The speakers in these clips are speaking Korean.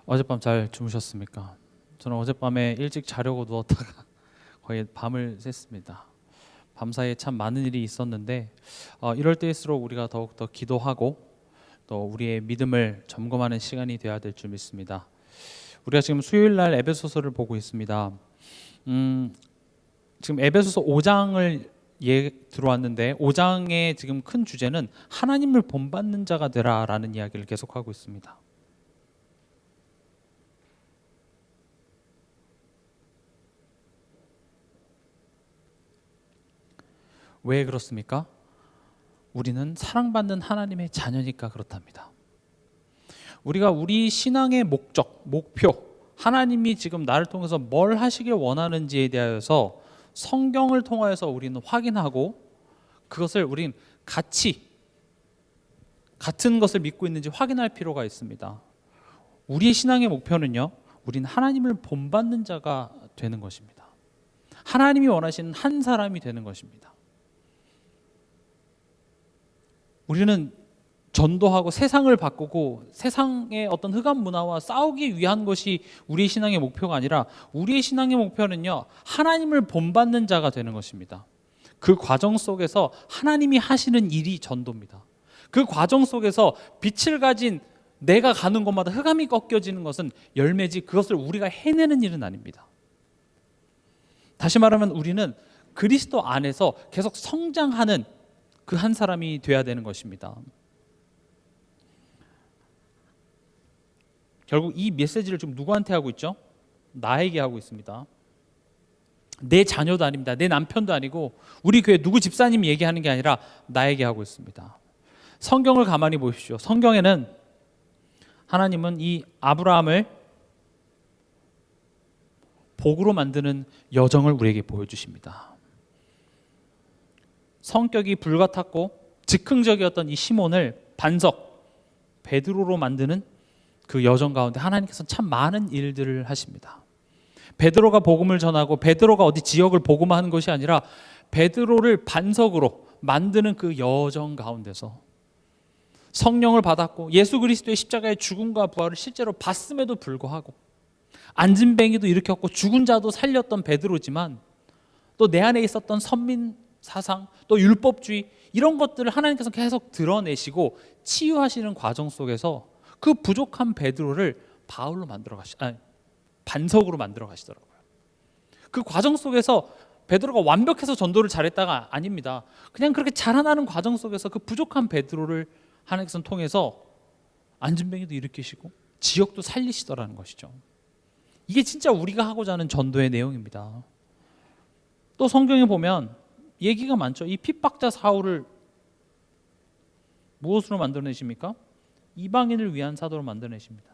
어젯밤 잘 주무셨습니까? 저는 어젯밤에 일찍 자려고 누웠다가 거의 밤을 샜습니다. 밤사이에 참 많은 일이 있었는데 이럴 때일수록 우리가 더욱더 기도하고 또 우리의 믿음을 점검하는 시간이 되어야 될 줄 믿습니다. 우리가 지금 수요일 날 에베소서를 보고 있습니다. 지금 에베소서 5장을 들어왔는데 5장의 지금 큰 주제는 하나님을 본받는 자가 되라라는 이야기를 계속하고 있습니다. 왜 그렇습니까? 우리는 사랑받는 하나님의 자녀니까 그렇답니다. 우리가 우리 신앙의 목적, 목표, 하나님이 지금 나를 통해서 뭘 하시길 원하는지에 대하여서 성경을 통하여서 우리는 확인하고 그것을 우린 같은 것을 믿고 있는지 확인할 필요가 있습니다. 우리의 신앙의 목표는요, 우린 하나님을 본받는 자가 되는 것입니다. 하나님이 원하시는 한 사람이 되는 것입니다. 우리는 전도하고 세상을 바꾸고 세상의 어떤 흑암 문화와 싸우기 위한 것이 우리의 신앙의 목표가 아니라 우리의 신앙의 목표는요, 하나님을 본받는 자가 되는 것입니다. 그 과정 속에서 하나님이 하시는 일이 전도입니다. 그 과정 속에서 빛을 가진 내가 가는 곳마다 흑암이 꺾여지는 것은 열매지 그것을 우리가 해내는 일은 아닙니다. 다시 말하면 우리는 그리스도 안에서 계속 성장하는 그 한 사람이 되어야 되는 것입니다. 결국 이 메시지를 지금 누구한테 하고 있죠? 나에게 하고 있습니다. 내 자녀도 아닙니다. 내 남편도 아니고 우리 교회 누구 집사님이 얘기하는 게 아니라 나에게 하고 있습니다. 성경을 가만히 보십시오. 성경에는 하나님은 이 아브라함을 복으로 만드는 여정을 우리에게 보여주십니다. 성격이 불같았고 즉흥적이었던 이 시몬을 반석, 베드로로 만드는 그 여정 가운데 하나님께서는 참 많은 일들을 하십니다. 베드로가 복음을 전하고 베드로가 어디 지역을 복음화하는 것이 아니라 베드로를 반석으로 만드는 그 여정 가운데서 성령을 받았고 예수 그리스도의 십자가의 죽음과 부활을 실제로 봤음에도 불구하고 안진뱅이도 일으켰고 죽은 자도 살렸던 베드로지만 또 내 안에 있었던 선민 사상, 또 율법주의 이런 것들을 하나님께서 계속 드러내시고 치유하시는 과정 속에서 그 부족한 베드로를 반석으로 만들어 가시더라고요. 그 과정 속에서 베드로가 완벽해서 전도를 잘했다가 아닙니다. 그냥 그렇게 자라나는 과정 속에서 그 부족한 베드로를 하나님께서 통해서 안진뱅이도 일으키시고 지역도 살리시더라는 것이죠. 이게 진짜 우리가 하고자 하는 전도의 내용입니다. 또 성경에 보면 얘기가 많죠. 이 핍박자 사울을 무엇으로 만들어내십니까? 이방인을 위한 사도로 만들어내십니다.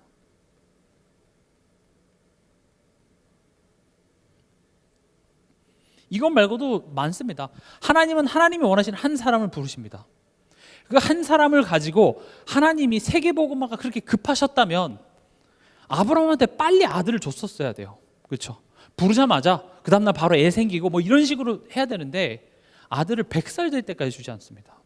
이것 말고도 많습니다. 하나님은 하나님이 원하시는 한 사람을 부르십니다. 그 한 사람을 가지고 하나님이 세계복음화가 그렇게 급하셨다면 아브라함한테 빨리 아들을 줬었어야 돼요. 그렇죠? 부르자마자 그 다음날 바로 애 생기고 뭐 이런 식으로 해야 되는데 아들을 100살 될 때까지 주지 않습니다.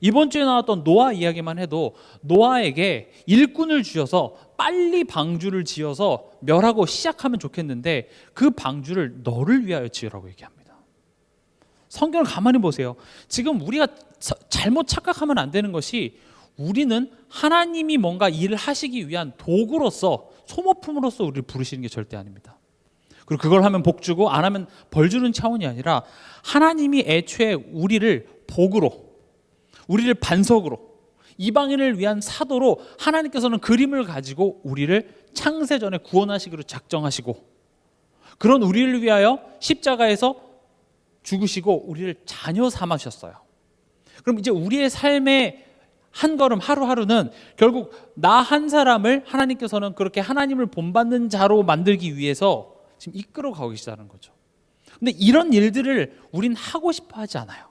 이번 주에 나왔던 노아 이야기만 해도 노아에게 일꾼을 주셔서 빨리 방주를 지어서 멸하고 시작하면 좋겠는데 그 방주를 너를 위하여 지으라고 얘기합니다. 성경을 가만히 보세요. 지금 우리가 잘못 착각하면 안 되는 것이 우리는 하나님이 뭔가 일을 하시기 위한 도구로서 소모품으로서 우리를 부르시는 게 절대 아닙니다. 그리고 그걸 하면 복 주고 안 하면 벌 주는 차원이 아니라 하나님이 애초에 우리를 복으로, 우리를 반석으로, 이방인을 위한 사도로 하나님께서는 그림을 가지고 우리를 창세전에 구원하시기로 작정하시고 그런 우리를 위하여 십자가에서 죽으시고 우리를 자녀 삼으셨어요. 그럼 이제 우리의 삶의 한 걸음 하루하루는 결국 나 한 사람을 하나님께서는 그렇게 하나님을 본받는 자로 만들기 위해서 지금 이끌어 가고 계시다는 거죠. 근데 이런 일들을 우린 하고 싶어 하지 않아요.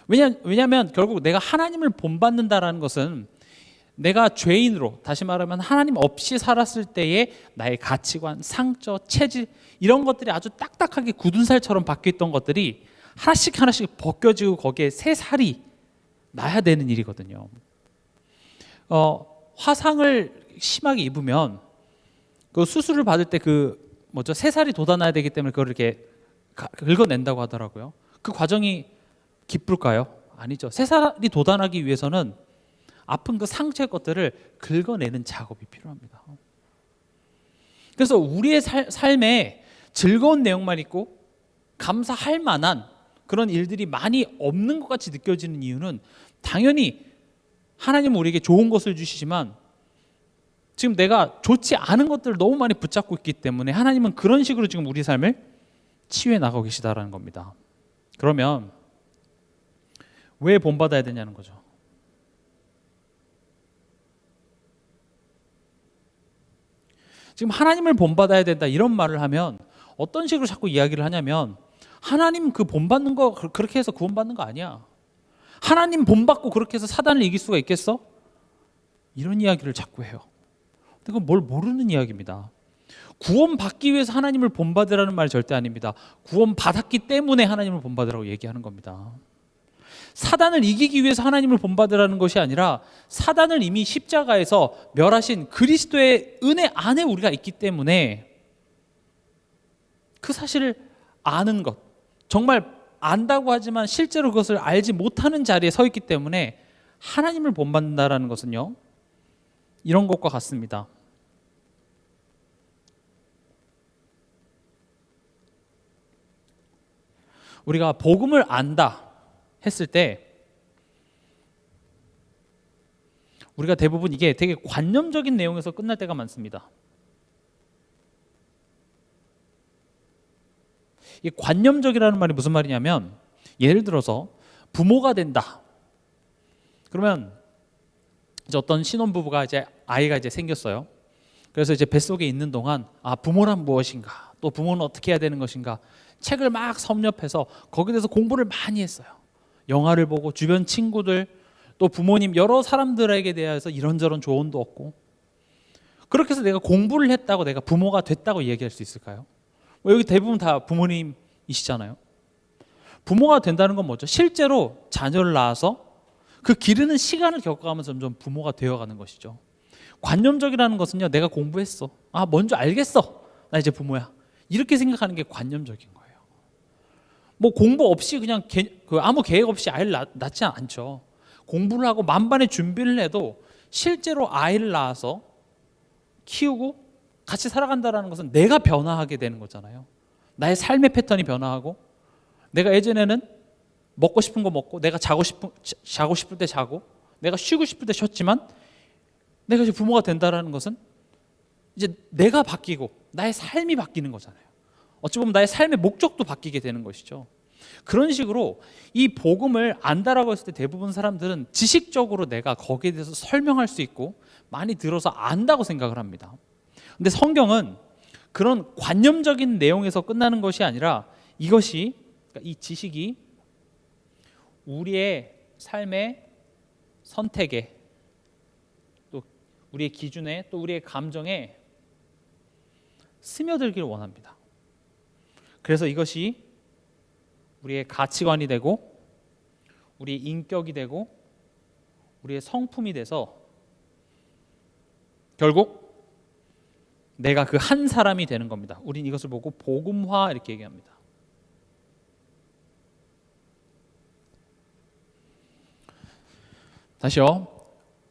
왜냐하면 결국 내가 하나님을 본받는다라는 것은 내가 죄인으로, 다시 말하면 하나님 없이 살았을 때의 나의 가치관, 상처, 체질 이런 것들이 아주 딱딱하게 굳은 살처럼 박혀있던 것들이 하나씩 하나씩 벗겨지고 거기에 새 살이 나야 되는 일이거든요. 화상을 심하게 입으면 그 수술을 받을 때 그 뭐죠? 새살이 돋아나야 되기 때문에 그걸 이렇게 긁어낸다고 하더라고요. 그 과정이 기쁠까요? 아니죠. 새살이 돋아나기 위해서는 아픈 그 상처의 것들을 긁어내는 작업이 필요합니다. 그래서 우리의 삶에 즐거운 내용만 있고 감사할 만한 그런 일들이 많이 없는 것 같이 느껴지는 이유는 당연히 하나님은 우리에게 좋은 것을 주시지만 지금 내가 좋지 않은 것들을 너무 많이 붙잡고 있기 때문에 하나님은 그런 식으로 지금 우리 삶을 치유해 나가고 계시다라는 겁니다. 그러면 왜 본받아야 되냐는 거죠. 지금 하나님을 본받아야 된다 이런 말을 하면 어떤 식으로 자꾸 이야기를 하냐면 하나님 그 본받는 거 그렇게 해서 구원받는 거 아니야. 하나님 본받고 그렇게 해서 사단을 이길 수가 있겠어? 이런 이야기를 자꾸 해요. 그건 뭘 모르는 이야기입니다. 구원받기 위해서 하나님을 본받으라는 말이 절대 아닙니다. 구원받았기 때문에 하나님을 본받으라고 얘기하는 겁니다. 사단을 이기기 위해서 하나님을 본받으라는 것이 아니라 사단을 이미 십자가에서 멸하신 그리스도의 은혜 안에 우리가 있기 때문에 그 사실을 아는 것, 정말 안다고 하지만 실제로 그것을 알지 못하는 자리에 서 있기 때문에 하나님을 본받는다는 것은요, 이런 것과 같습니다. 우리가 복음을 안다 했을 때 우리가 대부분 이게 되게 관념적인 내용에서 끝날 때가 많습니다. 이 관념적이라는 말이 무슨 말이냐면 예를 들어서 부모가 된다. 그러면 이제 어떤 신혼부부가 이제 아이가 이제 생겼어요. 그래서 이제 뱃속에 있는 동안 부모란 무엇인가, 또 부모는 어떻게 해야 되는 것인가 책을 막 섭렵해서 거기에 대해서 공부를 많이 했어요. 영화를 보고 주변 친구들 또 부모님 여러 사람들에게 대해서 이런저런 조언도 얻고 그렇게 해서 내가 공부를 했다고 내가 부모가 됐다고 얘기할 수 있을까요? 여기 대부분 다 부모님이시잖아요. 부모가 된다는 건 뭐죠? 실제로 자녀를 낳아서 그 기르는 시간을 겪어가면서 점점 부모가 되어가는 것이죠. 관념적이라는 것은요, 내가 공부했어, 뭔지 알겠어, 나 이제 부모야, 이렇게 생각하는 게 관념적인 거예요. 뭐 공부 없이 그냥 아무 계획 없이 아이를 낳지 않죠. 공부를 하고 만반의 준비를 해도 실제로 아이를 낳아서 키우고 같이 살아간다는 것은 내가 변화하게 되는 거잖아요. 나의 삶의 패턴이 변화하고 내가 예전에는 먹고 싶은 거 먹고 내가 자고 싶을 때 자고 내가 쉬고 싶을 때 쉬었지만 내가 이제 부모가 된다는 것은 이제 내가 바뀌고 나의 삶이 바뀌는 거잖아요. 어찌 보면 나의 삶의 목적도 바뀌게 되는 것이죠. 그런 식으로 이 복음을 안다라고 했을 때 대부분 사람들은 지식적으로 내가 거기에 대해서 설명할 수 있고 많이 들어서 안다고 생각을 합니다. 근데 성경은 그런 관념적인 내용에서 끝나는 것이 아니라 이것이, 그러니까 이 지식이 우리의 삶의 선택에 또 우리의 기준에 또 우리의 감정에 스며들기를 원합니다. 그래서 이것이 우리의 가치관이 되고 우리의 인격이 되고 우리의 성품이 돼서 결국 내가 그 한 사람이 되는 겁니다. 우린 이것을 보고 복음화 이렇게 얘기합니다. 다시요.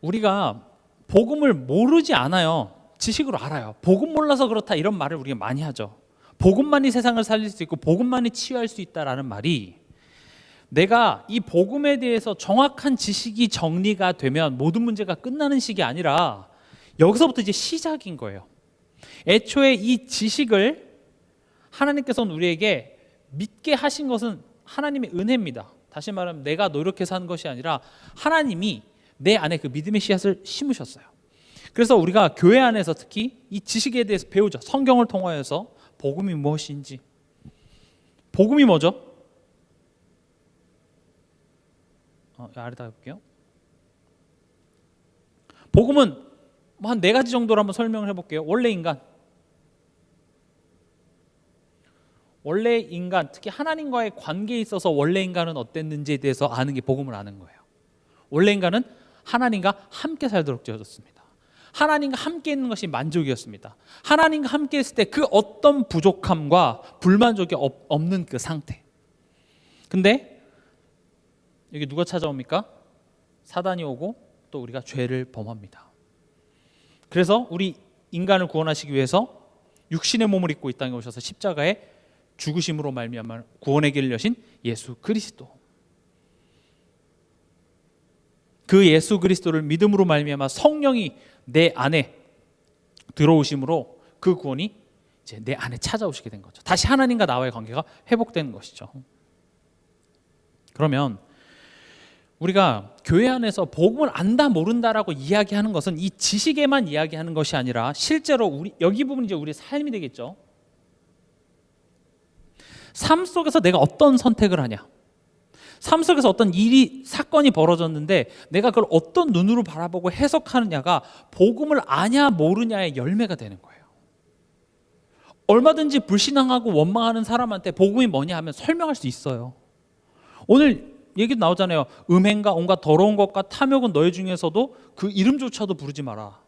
우리가 복음을 모르지 않아요. 지식으로 알아요. 복음 몰라서 그렇다 이런 말을 우리가 많이 하죠. 복음만이 세상을 살릴 수 있고 복음만이 치유할 수 있다라는 말이, 내가 이 복음에 대해서 정확한 지식이 정리가 되면 모든 문제가 끝나는 식이 아니라 여기서부터 이제 시작인 거예요. 애초에 이 지식을 하나님께서는 우리에게 믿게 하신 것은 하나님의 은혜입니다. 다시 말하면 내가 노력해서 한 것이 아니라 하나님이 내 안에 그 믿음의 씨앗을 심으셨어요. 그래서 우리가 교회 안에서 특히 이 지식에 대해서 배우죠. 성경을 통하여서 복음이 무엇인지. 복음이 뭐죠? 아래다 해볼게요. 복음은 한 4가지 정도로 한번 설명을 해볼게요. 원래 인간, 특히 하나님과의 관계에 있어서 원래 인간은 어땠는지에 대해서 아는 게 복음을 아는 거예요. 원래 인간은 하나님과 함께 살도록 지어졌습니다. 하나님과 함께 있는 것이 만족이었습니다. 하나님과 함께 있을 때 그 어떤 부족함과 불만족이 없는 그 상태. 근데 여기 누가 찾아옵니까? 사단이 오고 또 우리가 죄를 범합니다. 그래서 우리 인간을 구원하시기 위해서 육신의 몸을 입고 이 땅에 오셔서 십자가에 죽으심으로 말미암아 구원의 길을 여신 예수 그리스도. 그 예수 그리스도를 믿음으로 말미암아 성령이 내 안에 들어오심으로 그 구원이 이제 내 안에 찾아오시게 된 거죠. 다시 하나님과 나와의 관계가 회복되는 것이죠. 그러면 우리가 교회 안에서 복음을 안다 모른다라고 이야기하는 것은 이 지식에만 이야기하는 것이 아니라 실제로 여기 부분이 이제 우리의 삶이 되겠죠. 삶 속에서 내가 어떤 선택을 하냐, 삶 속에서 어떤 사건이 벌어졌는데 내가 그걸 어떤 눈으로 바라보고 해석하느냐가 복음을 아냐 모르냐의 열매가 되는 거예요. 얼마든지 불신앙하고 원망하는 사람한테 복음이 뭐냐 하면 설명할 수 있어요. 오늘 얘기 나오잖아요. 음행과 온갖 더러운 것과 탐욕은 너희 중에서도 그 이름조차도 부르지 마라.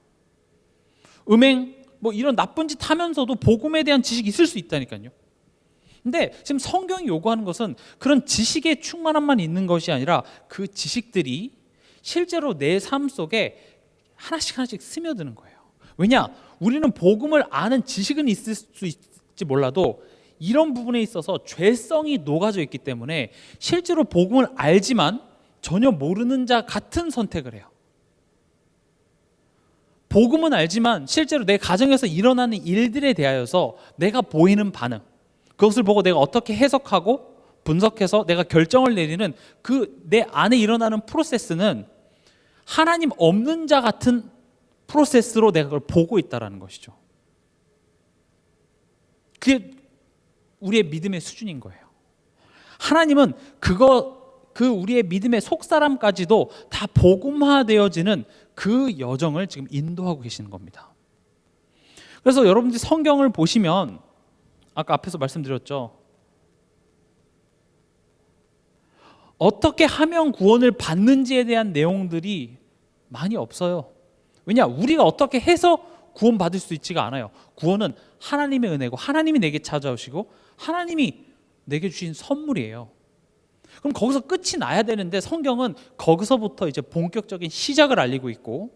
음행 뭐 이런 나쁜 짓 하면서도 복음에 대한 지식이 있을 수 있다니까요. 근데 지금 성경이 요구하는 것은 그런 지식의 충만함만 있는 것이 아니라 그 지식들이 실제로 내 삶 속에 하나씩 스며드는 거예요. 왜냐? 우리는 복음을 아는 지식은 있을 수 있을지 몰라도 이런 부분에 있어서 죄성이 녹아져 있기 때문에 실제로 복음을 알지만 전혀 모르는 자 같은 선택을 해요. 복음은 알지만 실제로 내 가정에서 일어나는 일들에 대하여서 내가 보이는 반응, 그것을 보고 내가 어떻게 해석하고 분석해서 내가 결정을 내리는 그 내 안에 일어나는 프로세스는 하나님 없는 자 같은 프로세스로 내가 그걸 보고 있다는 것이죠. 그게 우리의 믿음의 수준인 거예요. 하나님은 그 우리의 믿음의 속사람까지도 다 복음화되어지는 그 여정을 지금 인도하고 계시는 겁니다. 그래서 여러분들이 성경을 보시면 아까 앞에서 말씀드렸죠. 어떻게 하면 구원을 받는지에 대한 내용들이 많이 없어요. 왜냐? 우리가 어떻게 해서 구원받을 수 있지가 않아요. 구원은 하나님의 은혜고 하나님이 내게 찾아오시고 하나님이 내게 주신 선물이에요. 그럼 거기서 끝이 나야 되는데 성경은 거기서부터 이제 본격적인 시작을 알리고 있고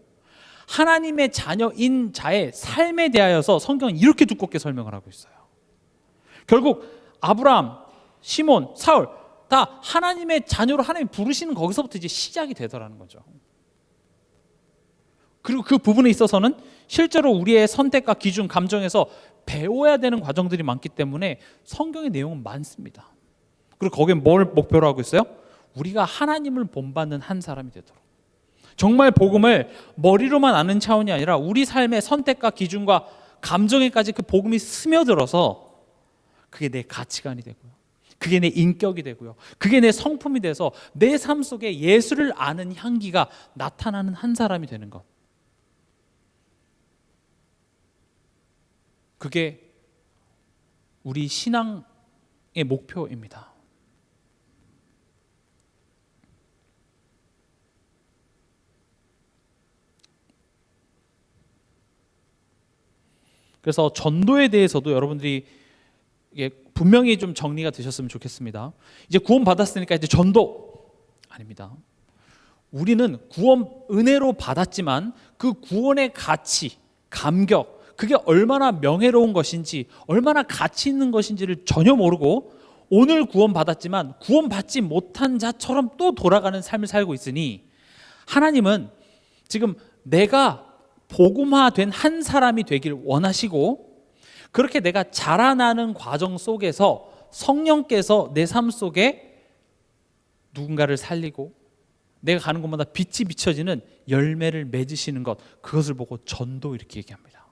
하나님의 자녀인 자의 삶에 대하여서 성경은 이렇게 두껍게 설명을 하고 있어요. 결국 아브라함, 시몬, 사울 다 하나님의 자녀로 하나님 부르시는 거기서부터 이제 시작이 되더라는 거죠. 그리고 그 부분에 있어서는 실제로 우리의 선택과 기준, 감정에서 배워야 되는 과정들이 많기 때문에 성경의 내용은 많습니다. 그리고 거기에 뭘 목표로 하고 있어요? 우리가 하나님을 본받는 한 사람이 되도록. 정말 복음을 머리로만 아는 차원이 아니라 우리 삶의 선택과 기준과 감정에까지 그 복음이 스며들어서 그게 내 가치관이 되고요. 그게 내 인격이 되고요. 그게 내 성품이 돼서 내 삶 속에 예수를 아는 향기가 나타나는 한 사람이 되는 것. 그게 우리 신앙의 목표입니다. 그래서 전도에 대해서도 여러분들이 이게 분명히 좀 정리가 되셨으면 좋겠습니다. 이제 구원 받았으니까 이제 전도 아닙니다. 우리는 구원 은혜로 받았지만 그 구원의 가치, 감격, 그게 얼마나 명예로운 것인지, 얼마나 가치 있는 것인지를 전혀 모르고 오늘 구원 받았지만 구원 받지 못한 자처럼 또 돌아가는 삶을 살고 있으니 하나님은 지금 내가 복음화된 한 사람이 되길 원하시고 그렇게 내가 자라나는 과정 속에서 성령께서 내 삶 속에 누군가를 살리고 내가 가는 곳마다 빛이 비춰지는 열매를 맺으시는 것, 그것을 보고 전도 이렇게 얘기합니다.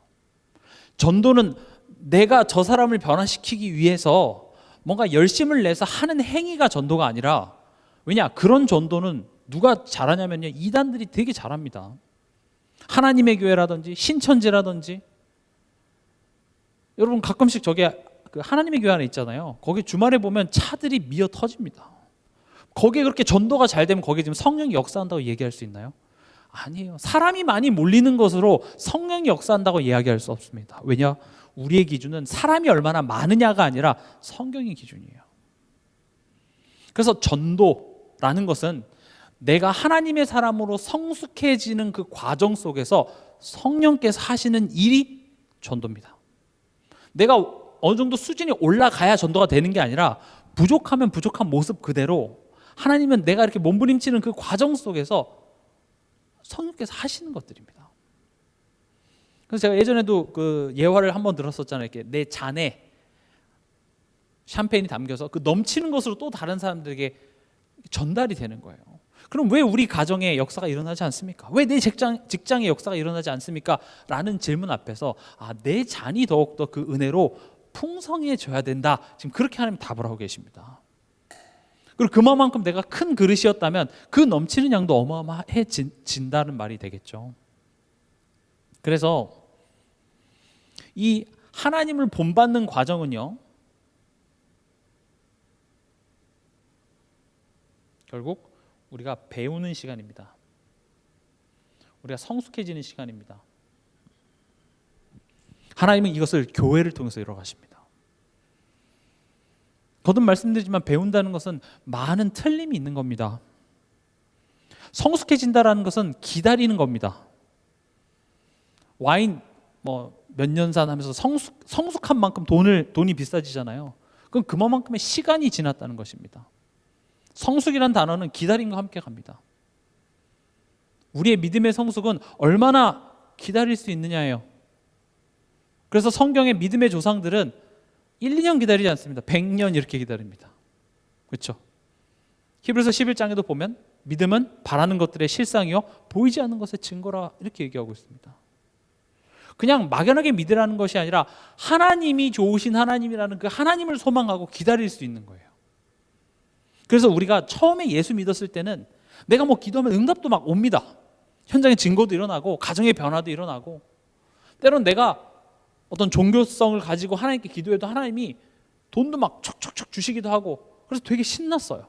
전도는 내가 저 사람을 변화시키기 위해서 뭔가 열심을 내서 하는 행위가 전도가 아니라, 왜냐? 그런 전도는 누가 잘하냐면요, 이단들이 되게 잘합니다. 하나님의 교회라든지 신천지라든지, 여러분 가끔씩 저게 그 하나님의 교회 안에 있잖아요. 거기 주말에 보면 차들이 미어 터집니다. 거기에 그렇게 전도가 잘 되면 거기에 지금 성령이 역사한다고 얘기할 수 있나요? 아니에요. 사람이 많이 몰리는 것으로 성령이 역사한다고 이야기할 수 없습니다. 왜냐? 우리의 기준은 사람이 얼마나 많으냐가 아니라 성경의 기준이에요. 그래서 전도라는 것은 내가 하나님의 사람으로 성숙해지는 그 과정 속에서 성령께서 하시는 일이 전도입니다. 내가 어느 정도 수준이 올라가야 전도가 되는 게 아니라 부족하면 부족한 모습 그대로 하나님은 내가 이렇게 몸부림치는 그 과정 속에서 성령께서 하시는 것들입니다. 그래서 제가 예전에도 그 예화를 한번 들었었잖아요. 이렇게 내 잔에 샴페인이 담겨서 그 넘치는 것으로 또 다른 사람들에게 전달이 되는 거예요. 그럼 왜 우리 가정에 역사가 일어나지 않습니까? 왜 내 직장의 역사가 일어나지 않습니까? 라는 질문 앞에서 내 잔이 더욱더 그 은혜로 풍성해져야 된다. 지금 그렇게 하나님 답을 하고 계십니다. 그리고 그만큼 내가 큰 그릇이었다면 그 넘치는 양도 어마어마해진다는 말이 되겠죠. 그래서 이 하나님을 본받는 과정은요, 결국 우리가 배우는 시간입니다. 우리가 성숙해지는 시간입니다. 하나님은 이것을 교회를 통해서 이루어가십니다. 거듭 말씀드리지만 배운다는 것은 많은 틀림이 있는 겁니다. 성숙해진다라는 것은 기다리는 겁니다. 와인 몇 년산 하면서 성숙한 만큼 돈이 비싸지잖아요. 그럼 그만큼의 시간이 지났다는 것입니다. 성숙이란 단어는 기다림과 함께 갑니다. 우리의 믿음의 성숙은 얼마나 기다릴 수 있느냐예요. 그래서 성경의 믿음의 조상들은 1, 2년 기다리지 않습니다. 100년 이렇게 기다립니다. 그렇죠? 히브리서 11장에도 보면 믿음은 바라는 것들의 실상이요 보이지 않는 것의 증거라 이렇게 얘기하고 있습니다. 그냥 막연하게 믿으라는 것이 아니라 하나님이 좋으신 하나님이라는 그 하나님을 소망하고 기다릴 수 있는 거예요. 그래서 우리가 처음에 예수 믿었을 때는 내가 기도하면 응답도 막 옵니다. 현장의 증거도 일어나고 가정의 변화도 일어나고, 때로는 내가 어떤 종교성을 가지고 하나님께 기도해도 하나님이 돈도 막 척척척 주시기도 하고, 그래서 되게 신났어요.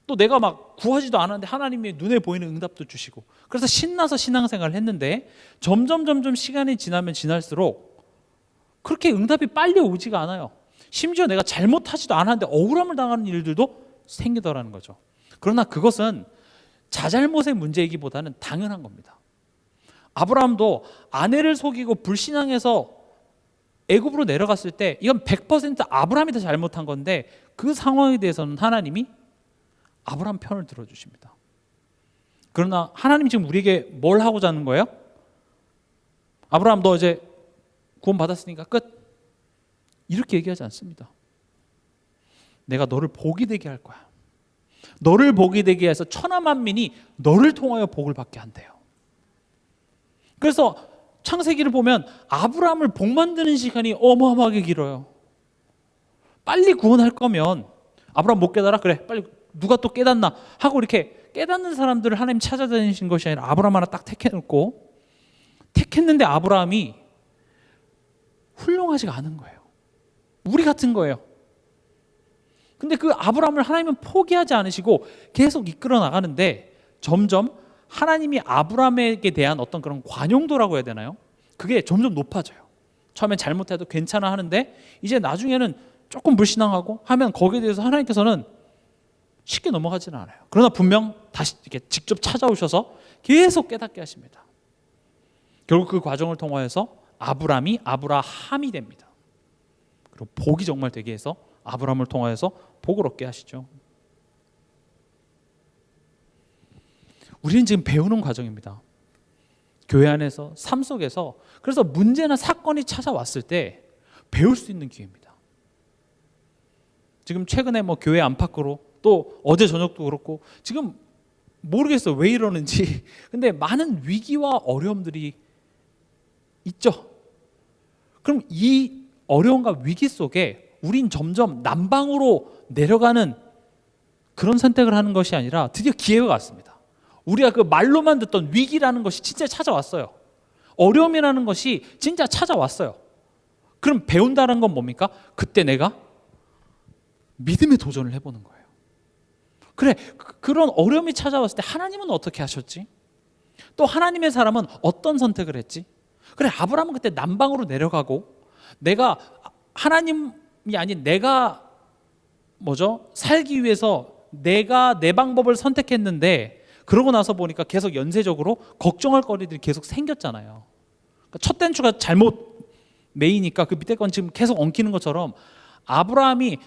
또 내가 막 구하지도 않았는데 하나님이 눈에 보이는 응답도 주시고, 그래서 신나서 신앙생활을 했는데 점점 시간이 지나면 지날수록 그렇게 응답이 빨리 오지가 않아요. 심지어 내가 잘못하지도 않았는데 억울함을 당하는 일들도 생기더라는 거죠. 그러나 그것은 자잘못의 문제이기보다는 당연한 겁니다. 아브라함도 아내를 속이고 불신앙해서 애굽으로 내려갔을 때 이건 100% 아브라함이 더 잘못한 건데, 그 상황에 대해서는 하나님이 아브라함 편을 들어주십니다. 그러나 하나님이 지금 우리에게 뭘 하고자 하는 거예요? 아브라함 너 이제 구원 받았으니까 끝, 이렇게 얘기하지 않습니다. 내가 너를 복이 되게 할 거야. 너를 복이 되게 해서 천하 만민이 너를 통하여 복을 받게 한대요. 그래서 창세기를 보면 아브라함을 복 만드는 시간이 어마어마하게 길어요. 빨리 구원할 거면 아브라함 못 깨달아? 그래, 빨리 누가 또 깨닫나 하고 이렇게 깨닫는 사람들을 하나님 찾아다니신 것이 아니라 아브라함 하나 딱 택해놓고, 택했는데 아브라함이 훌륭하지가 않은 거예요. 우리 같은 거예요. 근데 그 아브라함을 하나님은 포기하지 않으시고 계속 이끌어 나가는데, 점점 하나님이 아브라함에게 대한 어떤 그런 관용도라고 해야 되나요? 그게 점점 높아져요. 처음엔 잘못해도 괜찮아 하는데 이제 나중에는 조금 불신앙하고 하면 거기에 대해서 하나님께서는 쉽게 넘어가지는 않아요. 그러나 분명 다시 이렇게 직접 찾아오셔서 계속 깨닫게 하십니다. 결국 그 과정을 통하여서 아브라함이 아브라함이 됩니다. 그리고 복이 정말 되게 해서 아브라함을 통하여서 복을 얻게 하시죠. 우리는 지금 배우는 과정입니다. 교회 안에서, 삶 속에서. 그래서 문제나 사건이 찾아왔을 때 배울 수 있는 기회입니다. 지금 최근에 교회 안팎으로, 또 어제 저녁도 그렇고, 지금 모르겠어요 왜 이러는지. 근데 많은 위기와 어려움들이 있죠. 그럼 이 어려움과 위기 속에 우린 점점 남방으로 내려가는 그런 선택을 하는 것이 아니라 드디어 기회가 왔습니다. 우리가 그 말로만 듣던 위기라는 것이 진짜 찾아왔어요. 어려움이라는 것이 진짜 찾아왔어요. 그럼 배운다는 건 뭡니까? 그때 내가 믿음의 도전을 해보는 거예요. 그래, 그런 어려움이 찾아왔을 때 하나님은 어떻게 하셨지? 또 하나님의 사람은 어떤 선택을 했지? 그래, 아브라함은 그때 남방으로 내려가고 내가 하나님이 아닌 내가 살기 위해서 내가 내 방법을 선택했는데 그러고 나서 보니까 계속 연쇄적으로 걱정할 거리들이 계속 생겼잖아요. 그러니까 첫 단추가 잘못 매이니까 그 밑에 건 지금 계속 엉키는 것처럼 아브라함이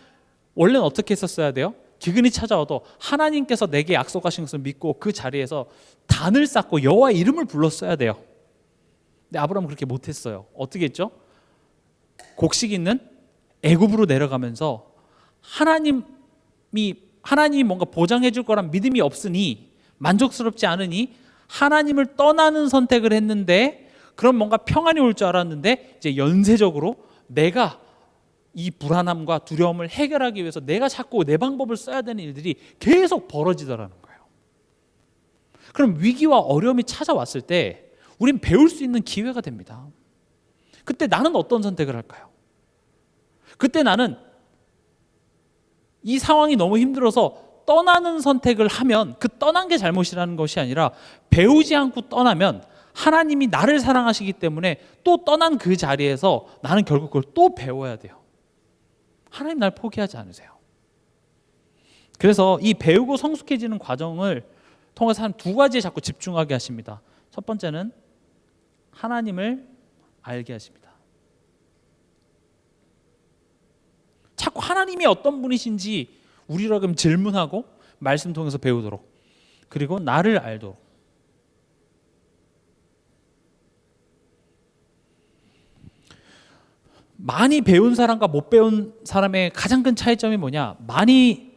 원래는 어떻게 했었어야 돼요? 기근이 찾아와도 하나님께서 내게 약속하신 것을 믿고 그 자리에서 단을 쌓고 여호와의 이름을 불렀어야 돼요. 근데 아브라함은 그렇게 못했어요. 어떻게 했죠? 곡식 있는 애굽으로 내려가면서 하나님이 뭔가 보장해 줄 거란 믿음이 없으니, 만족스럽지 않으니 하나님을 떠나는 선택을 했는데, 그럼 뭔가 평안이 올 줄 알았는데 이제 연쇄적으로 내가 이 불안함과 두려움을 해결하기 위해서 내가 자꾸 내 방법을 써야 되는 일들이 계속 벌어지더라는 거예요. 그럼 위기와 어려움이 찾아왔을 때 우린 배울 수 있는 기회가 됩니다. 그때 나는 어떤 선택을 할까요? 그때 나는 이 상황이 너무 힘들어서 떠나는 선택을 하면 그 떠난 게 잘못이라는 것이 아니라, 배우지 않고 떠나면 하나님이 나를 사랑하시기 때문에 또 떠난 그 자리에서 나는 결국 그걸 또 배워야 돼요. 하나님 날 포기하지 않으세요. 그래서 이 배우고 성숙해지는 과정을 통해서 한 두 가지에 자꾸 집중하게 하십니다. 첫 번째는 하나님을 알게 하십니다. 자꾸 하나님이 어떤 분이신지 우리로 그럼 질문하고 말씀 통해서 배우도록, 그리고 나를 알도록. 많이 배운 사람과 못 배운 사람의 가장 큰 차이점이 뭐냐? 많이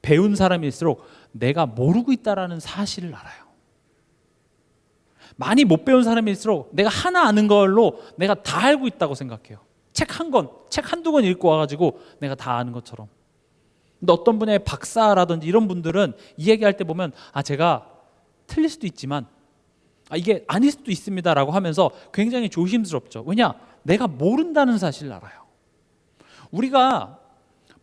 배운 사람일수록 내가 모르고 있다라는 사실을 알아요. 많이 못 배운 사람일수록 내가 하나 아는 걸로 내가 다 알고 있다고 생각해요. 책 한두 권 읽고 와가지고 내가 다 아는 것처럼. 근데 어떤 분의 박사라든지 이런 분들은 이 얘기할 때 보면 제가 틀릴 수도 있지만 이게 아닐 수도 있습니다라고 하면서 굉장히 조심스럽죠. 왜냐? 내가 모른다는 사실을 알아요. 우리가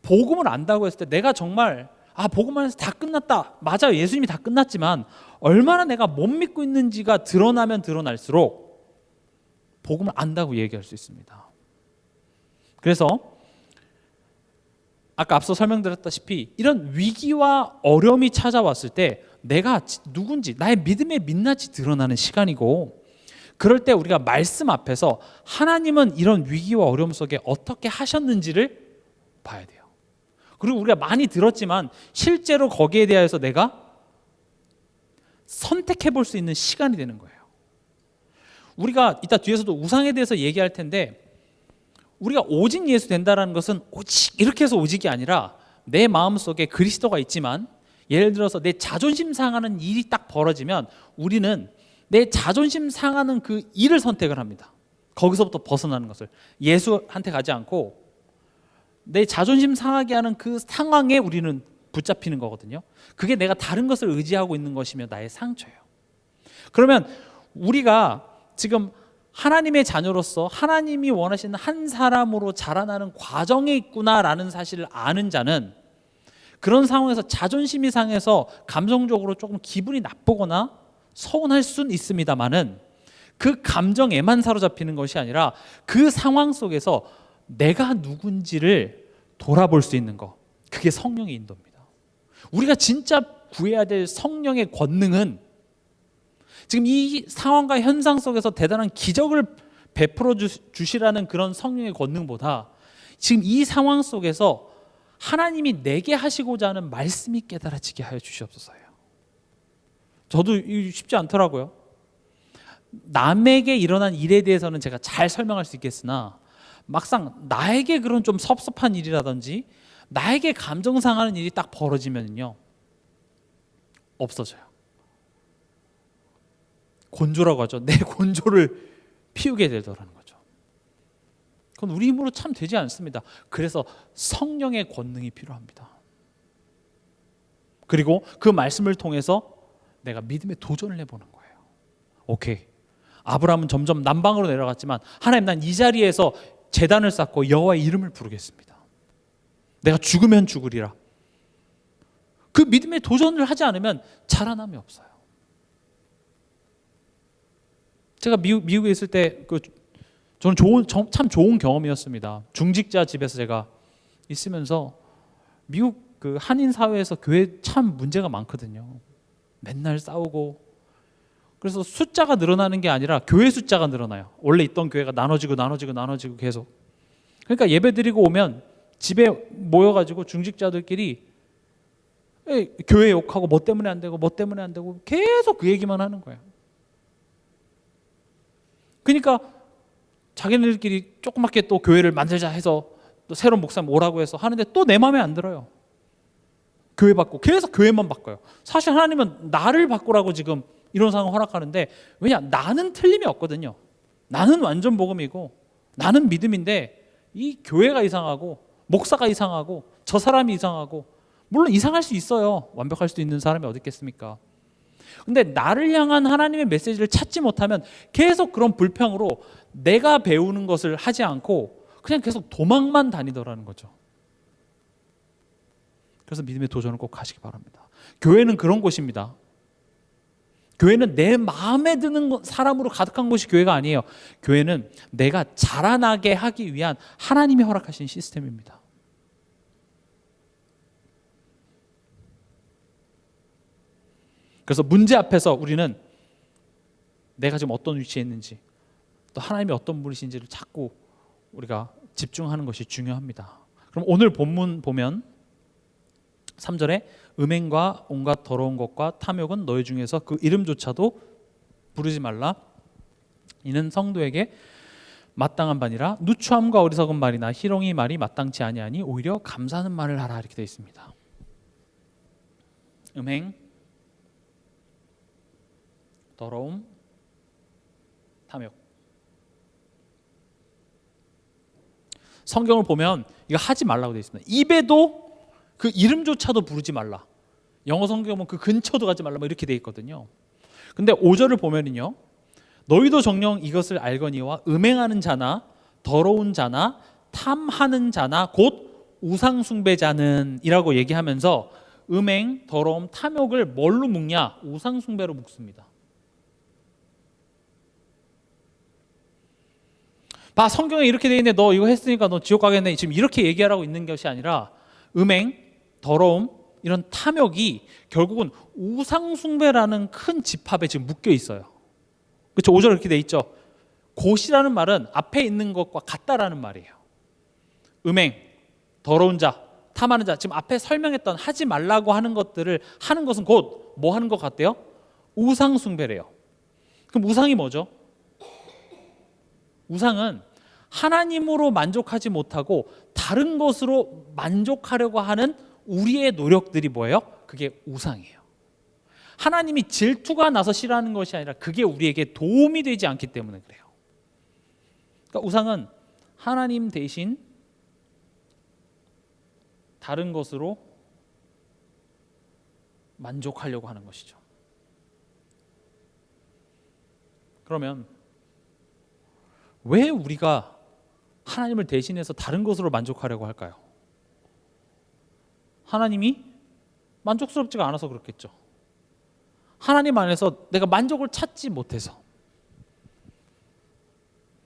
복음을 안다고 했을 때 내가 정말 복음 안에서 다 끝났다. 맞아요. 예수님이 다 끝났지만 얼마나 내가 못 믿고 있는지가 드러나면 드러날수록 복음을 안다고 얘기할 수 있습니다. 그래서 아까 앞서 설명드렸다시피 이런 위기와 어려움이 찾아왔을 때 내가 누군지, 나의 믿음의 민낯이 드러나는 시간이고, 그럴 때 우리가 말씀 앞에서 하나님은 이런 위기와 어려움 속에 어떻게 하셨는지를 봐야 돼요. 그리고 우리가 많이 들었지만 실제로 거기에 대해서 내가 선택해 볼 수 있는 시간이 되는 거예요. 우리가 이따 뒤에서도 우상에 대해서 얘기할 텐데, 우리가 오직 예수 된다는 것은 오직 이렇게 해서 오직이 아니라 내 마음속에 그리스도가 있지만, 예를 들어서 내 자존심 상하는 일이 딱 벌어지면 우리는 내 자존심 상하는 그 일을 선택을 합니다. 거기서부터 벗어나는 것을, 예수한테 가지 않고 내 자존심 상하게 하는 그 상황에 우리는 붙잡히는 거거든요. 그게 내가 다른 것을 의지하고 있는 것이며 나의 상처예요. 그러면 우리가 지금 하나님의 자녀로서 하나님이 원하시는 한 사람으로 자라나는 과정에 있구나라는 사실을 아는 자는 그런 상황에서 자존심이 상해서 감정적으로 조금 기분이 나쁘거나 서운할 수는 있습니다만은 그 감정에만 사로잡히는 것이 아니라 그 상황 속에서 내가 누군지를 돌아볼 수 있는 것, 그게 성령의 인도입니다. 우리가 진짜 구해야 될 성령의 권능은 지금 이 상황과 현상 속에서 대단한 기적을 베풀어 주시라는 그런 성령의 권능보다 지금 이 상황 속에서 하나님이 내게 하시고자 하는 말씀이 깨달아지게 하여 주시옵소서요. 저도 쉽지 않더라고요. 남에게 일어난 일에 대해서는 제가 잘 설명할 수 있겠으나 막상 나에게 그런 좀 섭섭한 일이라든지 나에게 감정 상하는 일이 딱 벌어지면요, 없어져요. 곤조라고 하죠. 내 곤조를 피우게 되더라는 거죠. 그건 우리 힘으로 참 되지 않습니다. 그래서 성령의 권능이 필요합니다. 그리고 그 말씀을 통해서 내가 믿음의 도전을 해보는 거예요. 오케이, 아브라함은 점점 남방으로 내려갔지만 하나님, 난 이 자리에서 제단을 쌓고 여호와의 이름을 부르겠습니다. 내가 죽으면 죽으리라. 그 믿음의 도전을 하지 않으면 자라남이 없어요. 제가 미국에 있을 때 저는 참 좋은 경험이었습니다. 중직자 집에서 제가 있으면서 미국 그 한인 사회에서 교회 참 문제가 많거든요. 맨날 싸우고. 그래서 숫자가 늘어나는 게 아니라 교회 숫자가 늘어나요. 원래 있던 교회가 나눠지고 계속. 그러니까 예배 드리고 오면 집에 모여가지고 중직자들끼리 교회 욕하고 뭐 때문에 안 되고 계속 그 얘기만 하는 거예요. 그러니까 자기네들끼리 조그맣게 또 교회를 만들자 해서 또 새로운 목사님 오라고 해서 하는데 또 내 마음에 안 들어요. 교회 바꾸고 계속 교회만 바꿔요. 사실 하나님은 나를 바꾸라고 지금 이런 상황을 허락하는데, 왜냐? 나는 틀림이 없거든요. 나는 완전 복음이고 나는 믿음인데 이 교회가 이상하고 목사가 이상하고 저 사람이 이상하고, 물론 이상할 수 있어요. 완벽할 수 있는 사람이 어디 있겠습니까? 근데 나를 향한 하나님의 메시지를 찾지 못하면 계속 그런 불평으로 내가 배우는 것을 하지 않고 그냥 계속 도망만 다니더라는 거죠. 그래서 믿음의 도전을 꼭 하시기 바랍니다. 교회는 그런 곳입니다. 교회는 내 마음에 드는 사람으로 가득한 곳이 교회가 아니에요. 교회는 내가 자라나게 하기 위한 하나님이 허락하신 시스템입니다. 그래서 문제 앞에서 우리는 내가 지금 어떤 위치에 있는지, 또 하나님이 어떤 분이신지를 자꾸 우리가 집중하는 것이 중요합니다. 그럼 오늘 본문 보면 3절에 음행과 온갖 더러운 것과 탐욕은 너희 중에서 그 이름조차도 부르지 말라. 이는 성도에게 마땅한 바니라. 누추함과 어리석은 말이나 희롱이 말이 마땅치 아니하니 오히려 감사하는 말을 하라. 이렇게 되어 있습니다. 음행, 더러움, 탐욕. 성경을 보면 이거 하지 말라고 되어 있습니다. 입에도 그 이름조차도 부르지 말라. 영어 성경 보면 그 근처도 가지 말라 이렇게 되어 있거든요. 근데 5절을 보면은요, 너희도 정녕 이것을 알거니와 음행하는 자나 더러운 자나 탐하는 자나 곧 우상 숭배자는 이라고 얘기하면서 음행, 더러움, 탐욕을 뭘로 묶냐? 우상 숭배로 묶습니다. 봐, 성경에 이렇게 되어 있는데 너 이거 했으니까 너 지옥 가겠네. 지금 이렇게 얘기하라고 있는 것이 아니라 음행, 더러움, 이런 탐욕이 결국은 우상숭배라는 큰 집합에 지금 묶여 있어요. 그렇죠? 5절에 이렇게 돼 있죠. 곧이라는 말은 앞에 있는 것과 같다라는 말이에요. 음행, 더러운 자, 탐하는 자, 지금 앞에 설명했던 하지 말라고 하는 것들을 하는 것은 곧 뭐 하는 것 같대요? 우상숭배래요. 그럼 우상이 뭐죠? 우상은 하나님으로 만족하지 못하고 다른 것으로 만족하려고 하는 우리의 노력들이 뭐예요? 그게 우상이에요. 하나님이 질투가 나서 싫어하는 것이 아니라 그게 우리에게 도움이 되지 않기 때문에 그래요. 그러니까 우상은 하나님 대신 다른 것으로 만족하려고 하는 것이죠. 그러면 왜 우리가 하나님을 대신해서 다른 것으로 만족하려고 할까요? 하나님이 만족스럽지가 않아서 그렇겠죠. 하나님 안에서 내가 만족을 찾지 못해서.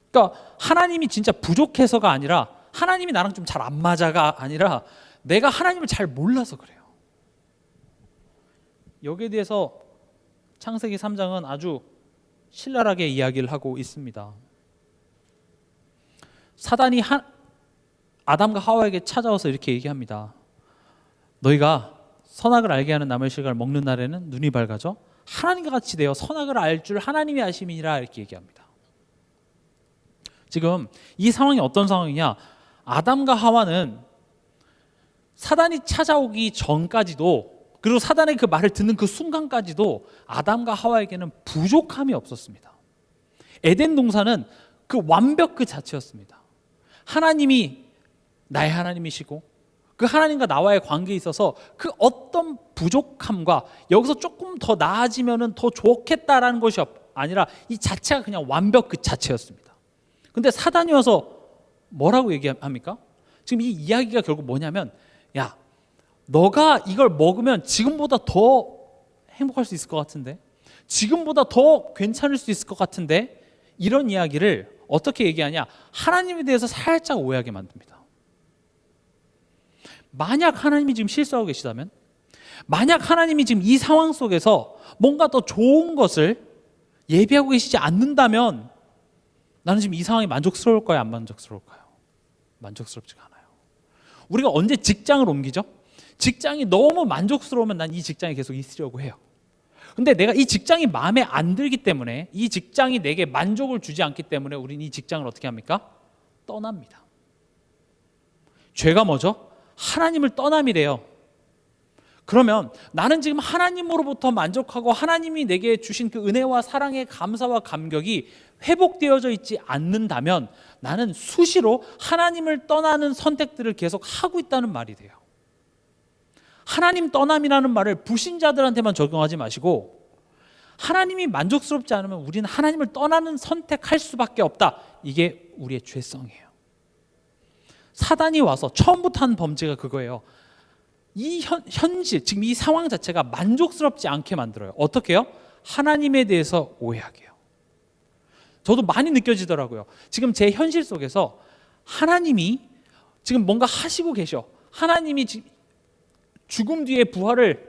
그러니까 하나님이 진짜 부족해서가 아니라 하나님이 나랑 좀 잘 안 맞아가 아니라 내가 하나님을 잘 몰라서 그래요. 여기에 대해서 창세기 3장은 아주 신랄하게 이야기를 하고 있습니다. 사단이 아담과 하와에게 찾아와서 이렇게 얘기합니다. 너희가 선악을 알게 하는 나무의 실과를 먹는 날에는 눈이 밝아져 하나님과 같이 되어 선악을 알 줄 하나님이 아심이니라 이렇게 얘기합니다. 지금 이 상황이 어떤 상황이냐? 아담과 하와는 사단이 찾아오기 전까지도, 그리고 사단의 그 말을 듣는 그 순간까지도 아담과 하와에게는 부족함이 없었습니다. 에덴 동산은 그 완벽 그 자체였습니다. 하나님이 나의 하나님이시고 그 하나님과 나와의 관계에 있어서 그 어떤 부족함과 여기서 조금 더 나아지면 더 좋겠다라는 것이 아니라 이 자체가 그냥 완벽 그 자체였습니다. 근데 사단이 와서 뭐라고 얘기합니까? 지금 이 이야기가 결국 뭐냐면, 야, 너가 이걸 먹으면 지금보다 더 행복할 수 있을 것 같은데, 지금보다 더 괜찮을 수 있을 것 같은데, 이런 이야기를 어떻게 얘기하냐? 하나님에 대해서 살짝 오해하게 만듭니다. 만약 하나님이 지금 실수하고 계시다면, 만약 하나님이 지금 이 상황 속에서 뭔가 더 좋은 것을 예비하고 계시지 않는다면 나는 지금 이 상황이 만족스러울까요? 안 만족스러울까요? 만족스럽지가 않아요. 우리가 언제 직장을 옮기죠? 직장이 너무 만족스러우면 난 이 직장에 계속 있으려고 해요. 근데 내가 이 직장이 마음에 안 들기 때문에, 이 직장이 내게 만족을 주지 않기 때문에 우리는 이 직장을 어떻게 합니까? 떠납니다. 죄가 뭐죠? 하나님을 떠남이래요. 그러면 나는 지금 하나님으로부터 만족하고 하나님이 내게 주신 그 은혜와 사랑의 감사와 감격이 회복되어져 있지 않는다면 나는 수시로 하나님을 떠나는 선택들을 계속 하고 있다는 말이 돼요. 하나님 떠남이라는 말을 불신자들한테만 적용하지 마시고, 하나님이 만족스럽지 않으면 우리는 하나님을 떠나는 선택할 수밖에 없다. 이게 우리의 죄성이에요. 사단이 와서 처음부터 한 범죄가 그거예요. 이 현실, 지금 이 상황 자체가 만족스럽지 않게 만들어요. 어떻게 해요? 하나님에 대해서 오해하게 해요. 저도 많이 느껴지더라고요. 지금 제 현실 속에서 하나님이 지금 뭔가 하시고 계셔. 하나님이 지금 죽음 뒤에 부활을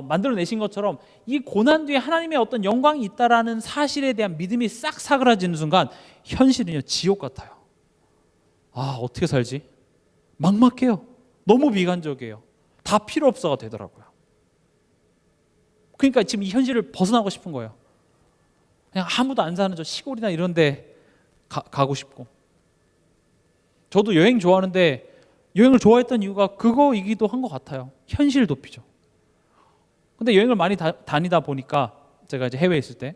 만들어내신 것처럼 이 고난 뒤에 하나님의 어떤 영광이 있다라는 사실에 대한 믿음이 싹 사그라지는 순간 현실은요, 지옥 같아요. 아, 어떻게 살지? 막막해요. 너무 비관적이에요. 다 필요 없어가 되더라고요. 그러니까 지금 이 현실을 벗어나고 싶은 거예요. 그냥 아무도 안 사는 저 시골이나 이런 데 가고 싶고. 저도 여행 좋아하는데 여행을 좋아했던 이유가 그거이기도 한 것 같아요. 현실 도피죠. 근데 여행을 많이 다니다 보니까 제가 이제 해외에 있을 때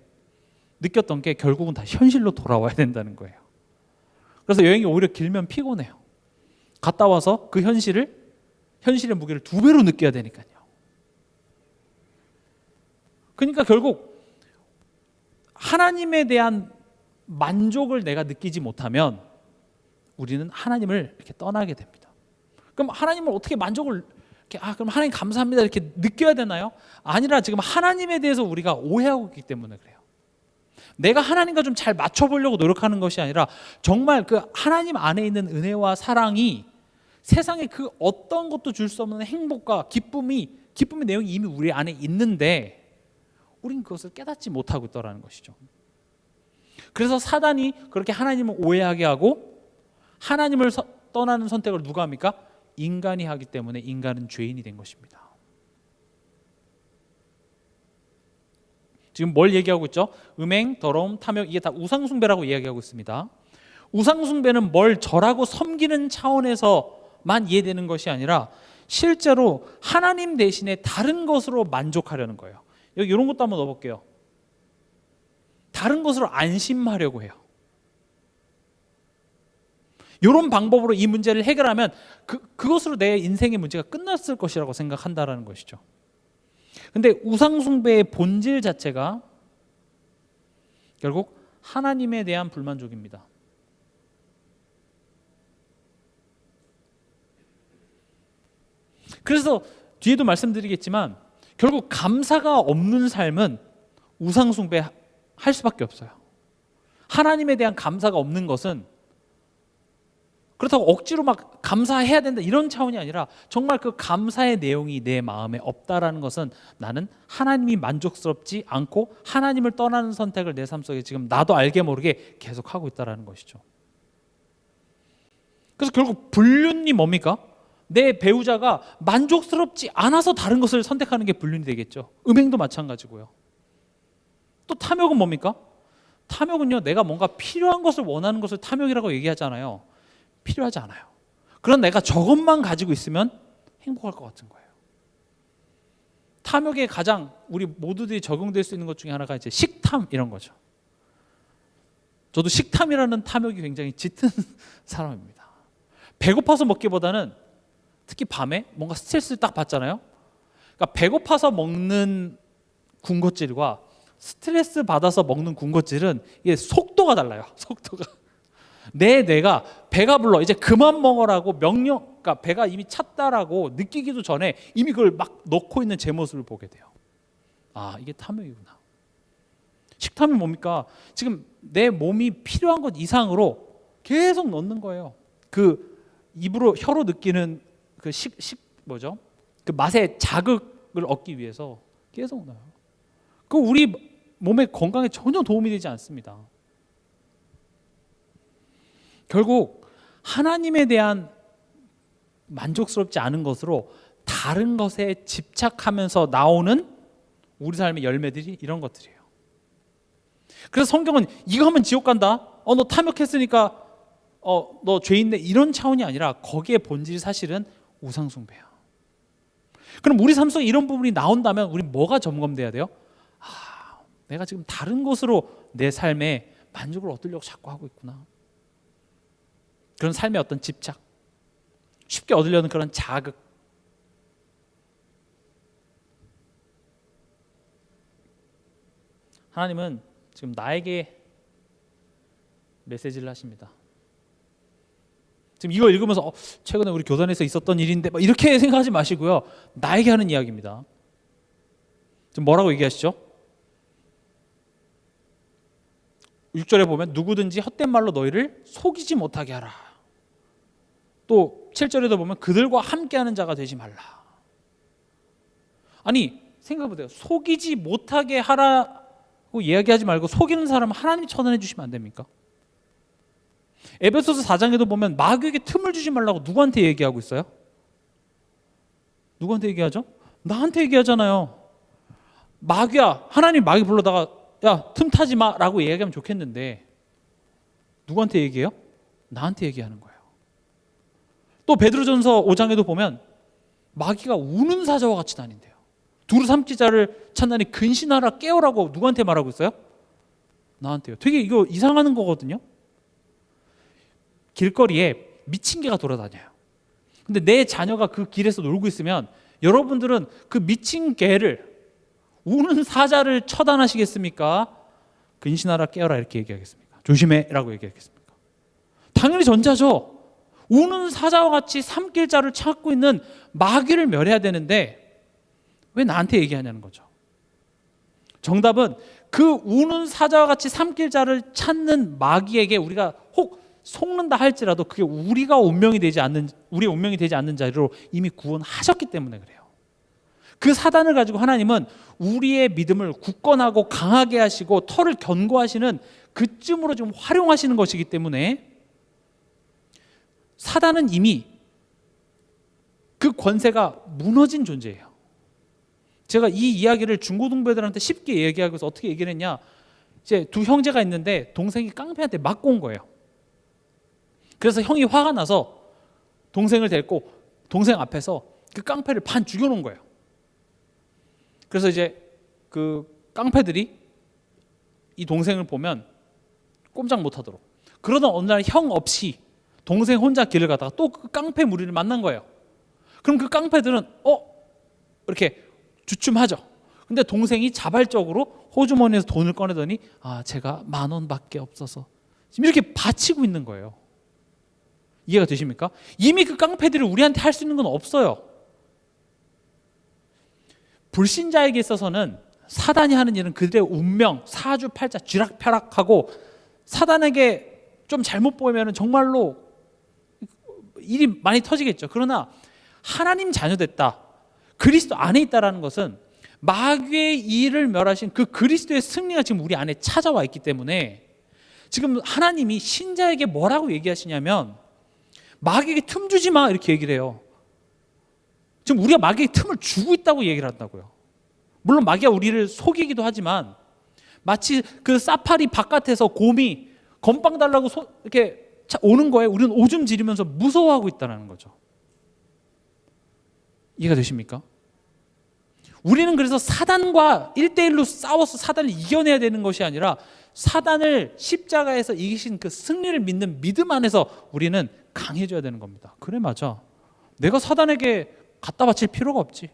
느꼈던 게 결국은 다 현실로 돌아와야 된다는 거예요. 그래서 여행이 오히려 길면 피곤해요. 갔다 와서 그 현실의 무게를 2배로 느껴야 되니까요. 그러니까 결국 하나님에 대한 만족을 내가 느끼지 못하면 우리는 하나님을 이렇게 떠나게 됩니다. 그럼 하나님을 어떻게 만족을 이렇게, 그럼 하나님 감사합니다 이렇게 느껴야 되나요? 아니라 지금 하나님에 대해서 우리가 오해하고 있기 때문에 그래요. 내가 하나님과 좀 잘 맞춰보려고 노력하는 것이 아니라 정말 그 하나님 안에 있는 은혜와 사랑이 세상에 그 어떤 것도 줄 수 없는 행복과 기쁨의 내용이 이미 우리 안에 있는데 우린 그것을 깨닫지 못하고 있다는 것이죠. 그래서 사단이 그렇게 하나님을 오해하게 하고 하나님을 떠나는 선택을 누가 합니까? 인간이 하기 때문에 인간은 죄인이 된 것입니다. 지금 뭘 얘기하고 있죠? 음행, 더러움, 탐욕, 이게 다 우상숭배라고 이야기하고 있습니다. 우상숭배는 뭘 절하고 섬기는 차원에서만 이해되는 것이 아니라 실제로 하나님 대신에 다른 것으로 만족하려는 거예요. 여기 이런 것도 한번 넣어볼게요. 다른 것으로 안심하려고 해요. 이런 방법으로 이 문제를 해결하면 그것으로 내 인생의 문제가 끝났을 것이라고 생각한다는 것이죠. 근데 우상숭배의 본질 자체가 결국 하나님에 대한 불만족입니다. 그래서 뒤에도 말씀드리겠지만 결국 감사가 없는 삶은 우상숭배 할 수밖에 없어요. 하나님에 대한 감사가 없는 것은 그렇다고 억지로 막 감사해야 된다 이런 차원이 아니라 정말 그 감사의 내용이 내 마음에 없다라는 것은 나는 하나님이 만족스럽지 않고 하나님을 떠나는 선택을 내 삶 속에 지금 나도 알게 모르게 계속하고 있다는 것이죠. 그래서 결국 불륜이 뭡니까? 내 배우자가 만족스럽지 않아서 다른 것을 선택하는 게 불륜이 되겠죠. 음행도 마찬가지고요. 또 탐욕은 뭡니까? 탐욕은요, 내가 뭔가 필요한 것을 원하는 것을 탐욕이라고 얘기하잖아요. 필요하지 않아요. 그런 내가 저것만 가지고 있으면 행복할 것 같은 거예요. 탐욕에 가장 우리 모두들이 적용될 수 있는 것 중에 하나가 이제 식탐 이런 거죠. 저도 식탐이라는 탐욕이 굉장히 짙은 사람입니다. 배고파서 먹기보다는 특히 밤에 뭔가 스트레스를 딱 받잖아요. 그러니까 배고파서 먹는 군것질과 스트레스 받아서 먹는 군것질은 이게 속도가 달라요. 속도가. 내 뇌가 배가 불러 이제 그만 먹으라고 명령, 그러니까 배가 이미 찼다라고 느끼기도 전에 이미 그걸 막 넣고 있는 제 모습을 보게 돼요. 아, 이게 탐욕이구나. 식탐이 뭡니까? 지금 내 몸이 필요한 것 이상으로 계속 넣는 거예요. 그 입으로 혀로 느끼는 그 뭐죠? 그 맛의 자극을 얻기 위해서 계속 넣어요. 그 우리 몸의 건강에 전혀 도움이 되지 않습니다. 결국 하나님에 대한 만족스럽지 않은 것으로 다른 것에 집착하면서 나오는 우리 삶의 열매들이 이런 것들이에요. 그래서 성경은 이거 하면 지옥 간다. 너 탐욕했으니까 너 죄인네, 이런 차원이 아니라 거기에 본질이 사실은 우상숭배야. 그럼 우리 삶 속에 이런 부분이 나온다면 우리 뭐가 점검돼야 돼요? 내가 지금 다른 것으로 내 삶에 만족을 얻으려고 자꾸 하고 있구나. 그런 삶의 어떤 집착, 쉽게 얻으려는 그런 자극. 하나님은 지금 나에게 메시지를 하십니다. 지금 이거 읽으면서 최근에 우리 교단에서 있었던 일인데 이렇게 생각하지 마시고요. 나에게 하는 이야기입니다. 지금 뭐라고 얘기하시죠? 6절에 보면 누구든지 헛된 말로 너희를 속이지 못하게 하라. 또 7절에도 보면 그들과 함께하는 자가 되지 말라. 아니 생각해보세요. 속이지 못하게 하라고 이야기하지 말고 속이는 사람은 하나님이 처단해 주시면 안 됩니까? 에베소서 4장에도 보면 마귀에게 틈을 주지 말라고 누구한테 얘기하고 있어요? 누구한테 얘기하죠? 나한테 얘기하잖아요. 마귀야, 하나님 마귀 불러다가 야, 틈 타지 마라고 얘기하면 좋겠는데 누구한테 얘기해요? 나한테 얘기하는 거예요. 또 베드로전서 5장에도 보면 마귀가 우는 사자와 같이 다닌대요. 두루 삼키 자를 찾나니 근신하라 깨어라고 누구한테 말하고 있어요? 나한테요. 되게 이거 이상하는 거거든요. 길거리에 미친 개가 돌아다녀요. 근데 내 자녀가 그 길에서 놀고 있으면 여러분들은 그 미친 개를, 우는 사자를 처단하시겠습니까? 근신하라 깨어라 이렇게 얘기하겠습니까? 조심해라고 얘기하겠습니까? 당연히 전자죠. 우는 사자와 같이 삼킬 자를 찾고 있는 마귀를 멸해야 되는데 왜 나한테 얘기하냐는 거죠. 정답은 그 우는 사자와 같이 삼킬 자를 찾는 마귀에게 우리가 혹 속는다 할지라도 그게 우리의 운명이 되지 않는 자리로 이미 구원하셨기 때문에 그래요. 그 사단을 가지고 하나님은 우리의 믿음을 굳건하고 강하게 하시고 털을 견고하시는 그쯤으로 지금 활용하시는 것이기 때문에 사단은 이미 그 권세가 무너진 존재예요. 제가 이 이야기를 중고등부애들한테 쉽게 얘기하기 위해서 어떻게 얘기를 했냐, 이제 두 형제가 있는데 동생이 깡패한테 맞고 온 거예요. 그래서 형이 화가 나서 동생을 데리고 동생 앞에서 그 깡패를 반 죽여놓은 거예요. 그래서 이제 그 깡패들이 이 동생을 보면 꼼짝 못하도록, 그러던 어느 날 형 없이 동생 혼자 길을 가다가 또 그 깡패 무리를 만난 거예요. 그럼 그 깡패들은 이렇게 주춤하죠. 근데 동생이 자발적으로 호주머니에서 돈을 꺼내더니 제가 10,000원밖에 없어서 지금 이렇게 바치고 있는 거예요. 이해가 되십니까? 이미 그 깡패들이 우리한테 할 수 있는 건 없어요. 불신자에게 있어서는 사단이 하는 일은 그들의 운명, 사주팔자, 쥐락펴락하고 사단에게 좀 잘못 보이면 정말로 일이 많이 터지겠죠. 그러나 하나님 자녀 됐다, 그리스도 안에 있다라는 것은 마귀의 일을 멸하신 그 그리스도의 승리가 지금 우리 안에 찾아와 있기 때문에 지금 하나님이 신자에게 뭐라고 얘기하시냐면 마귀에게 틈 주지 마 이렇게 얘기를 해요. 지금 우리가 마귀에게 틈을 주고 있다고 얘기를 한다고요. 물론 마귀가 우리를 속이기도 하지만 마치 그 사파리 바깥에서 곰이 건빵 달라고 이렇게 오는 거에 우리는 오줌 지르면서 무서워하고 있다는 거죠. 이해가 되십니까? 우리는 그래서 사단과 1대1로 싸워서 사단을 이겨내야 되는 것이 아니라 사단을 십자가에서 이기신 그 승리를 믿는 믿음 안에서 우리는 강해져야 되는 겁니다. 그래, 맞아. 내가 사단에게 갖다 바칠 필요가 없지.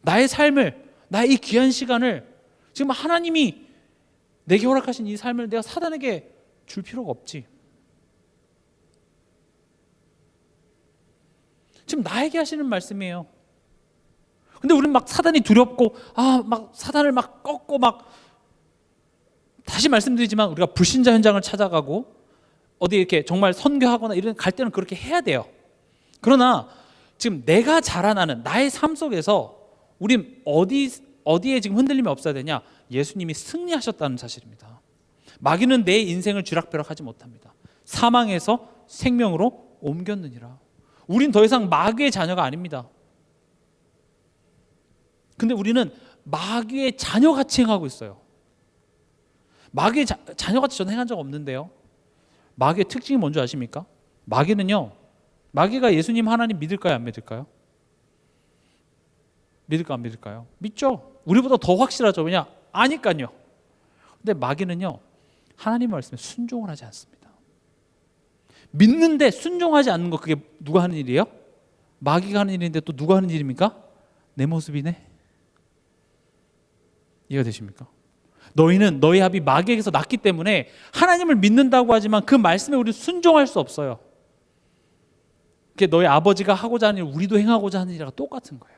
나의 삶을, 나의 이 귀한 시간을, 지금 하나님이 내게 허락하신 이 삶을 내가 사단에게 줄 필요가 없지. 지금 나에게 하시는 말씀이에요. 근데 우리는 막 사단이 두렵고 막 사단을 막 꺾고 막 다시 말씀드리지만 우리가 불신자 현장을 찾아가고 어디 이렇게 정말 선교하거나 이런 갈 때는 그렇게 해야 돼요. 그러나 지금 내가 자라나는 나의 삶 속에서 우린 어디에 지금 흔들림이 없어야 되냐? 예수님이 승리하셨다는 사실입니다. 마귀는 내 인생을 쥐락펴락하지 못합니다. 사망에서 생명으로 옮겼느니라. 우린 더 이상 마귀의 자녀가 아닙니다. 근데 우리는 마귀의 자녀같이 행하고 있어요. 마귀의 자녀같이 저는 행한 적 없는데요. 마귀의 특징이 뭔지 아십니까? 마귀가 예수님 하나님 믿을까요? 안 믿을까요? 믿을까 안 믿을까요? 믿죠. 우리보다 더 확실하죠. 왜냐? 아니까요. 근데 마귀는요, 하나님 말씀에 순종을 하지 않습니다. 믿는데 순종하지 않는 거, 그게 누가 하는 일이에요? 마귀가 하는 일인데 또 누가 하는 일입니까? 내 모습이네. 이해가 되십니까? 너희는 너희 아비 마귀에게서 났기 때문에 하나님을 믿는다고 하지만 그 말씀에 우리는 순종할 수 없어요. 그게 너희 아버지가 하고자 하는 일, 우리도 행하고자 하는 일이랑 똑같은 거예요.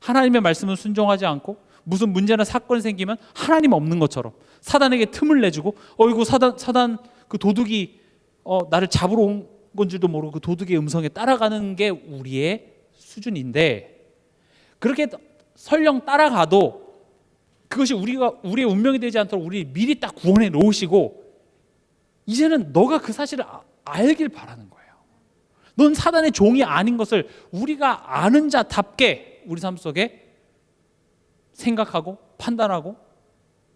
하나님의 말씀은 순종하지 않고 무슨 문제나 사건이 생기면 하나님 없는 것처럼 사단에게 틈을 내주고 어이구 사단 그 도둑이 나를 잡으러 온 건지도 모르고 그 도둑의 음성에 따라가는 게 우리의 수준인데, 그렇게 설령 따라가도 그것이 우리의 운명이 되지 않도록 우리 미리 딱 구원해 놓으시고 이제는 너가 그 사실을 알길 바라는 거예요. 넌 사단의 종이 아닌 것을 우리가 아는 자답게 우리 삶 속에 생각하고 판단하고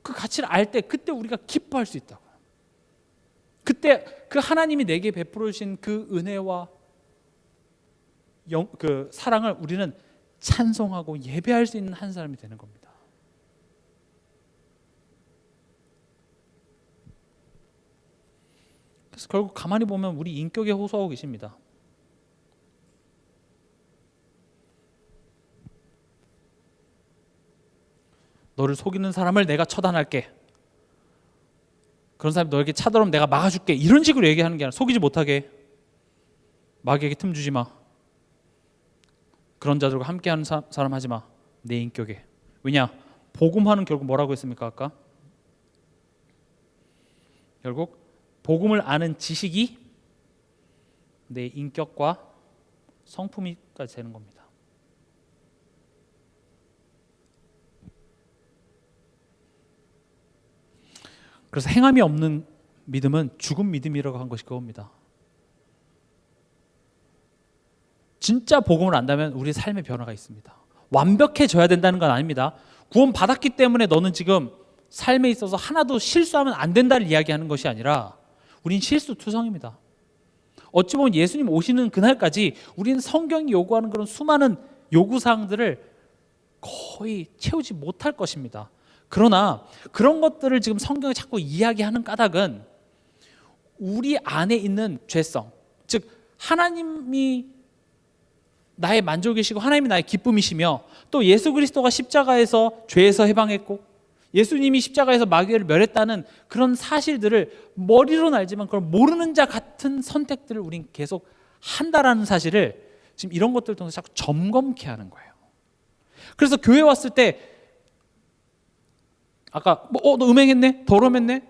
그 가치를 알 때 그때 우리가 기뻐할 수 있다고. 그때 그 하나님이 내게 베풀어 주신 그 은혜와 그 사랑을 우리는 찬송하고 예배할 수 있는 한 사람이 되는 겁니다. 그래서 결국 가만히 보면 우리 인격에 호소하고 계십니다. 너를 속이는 사람을 내가 처단할게. 그런 사람이 너에게 차들어오면 내가 막아줄게. 이런 식으로 얘기하는 게 아니라 속이지 못하게. 마귀에게 틈 주지 마. 그런 자들과 함께하는 사람 하지 마. 내 인격에. 왜냐? 복음화는 결국 뭐라고 했습니까? 아까? 결국 복음을 아는 지식이 내 인격과 성품이까지 되는 겁니다. 그래서 행함이 없는 믿음은 죽은 믿음이라고 한 것이 그겁니다. 진짜 복음을 안다면 우리 삶의 변화가 있습니다. 완벽해져야 된다는 건 아닙니다. 구원 받았기 때문에 너는 지금 삶에 있어서 하나도 실수하면 안 된다를 이야기하는 것이 아니라 우린 실수투성입니다. 어찌 보면 예수님 오시는 그날까지 우리는 성경이 요구하는 그런 수많은 요구사항들을 거의 채우지 못할 것입니다. 그러나 그런 것들을 지금 성경에 자꾸 이야기하는 까닭은 우리 안에 있는 죄성, 즉 하나님이 나의 만족이시고 하나님이 나의 기쁨이시며 또 예수 그리스도가 십자가에서 죄에서 해방했고 예수님이 십자가에서 마귀를 멸했다는 그런 사실들을 머리로는 알지만 그걸 모르는 자 같은 선택들을 우린 계속 한다라는 사실을 지금 이런 것들을 통해서 자꾸 점검케 하는 거예요. 그래서 교회 왔을 때 아까 너 음행했네? 더러움했네?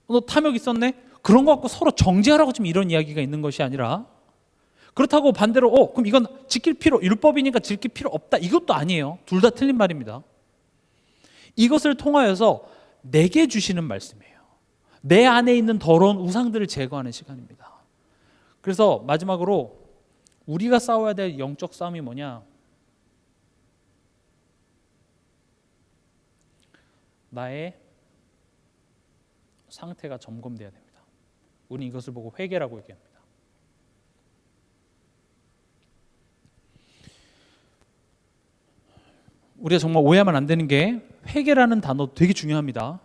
너 탐욕 있었네? 그런 거 갖고 서로 정죄하라고 지금 이런 이야기가 있는 것이 아니라, 그렇다고 반대로 그럼 이건 율법이니까 지킬 필요 없다, 이것도 아니에요. 둘 다 틀린 말입니다. 이것을 통하여서 내게 주시는 말씀이에요. 내 안에 있는 더러운 우상들을 제거하는 시간입니다. 그래서 마지막으로 우리가 싸워야 될 영적 싸움이 뭐냐? 나의 상태가 점검돼야 됩니다. 우리는 이것을 보고 회개라고 얘기합니다. 우리가 정말 오해하면 안 되는 게 회개라는 단어 되게 중요합니다.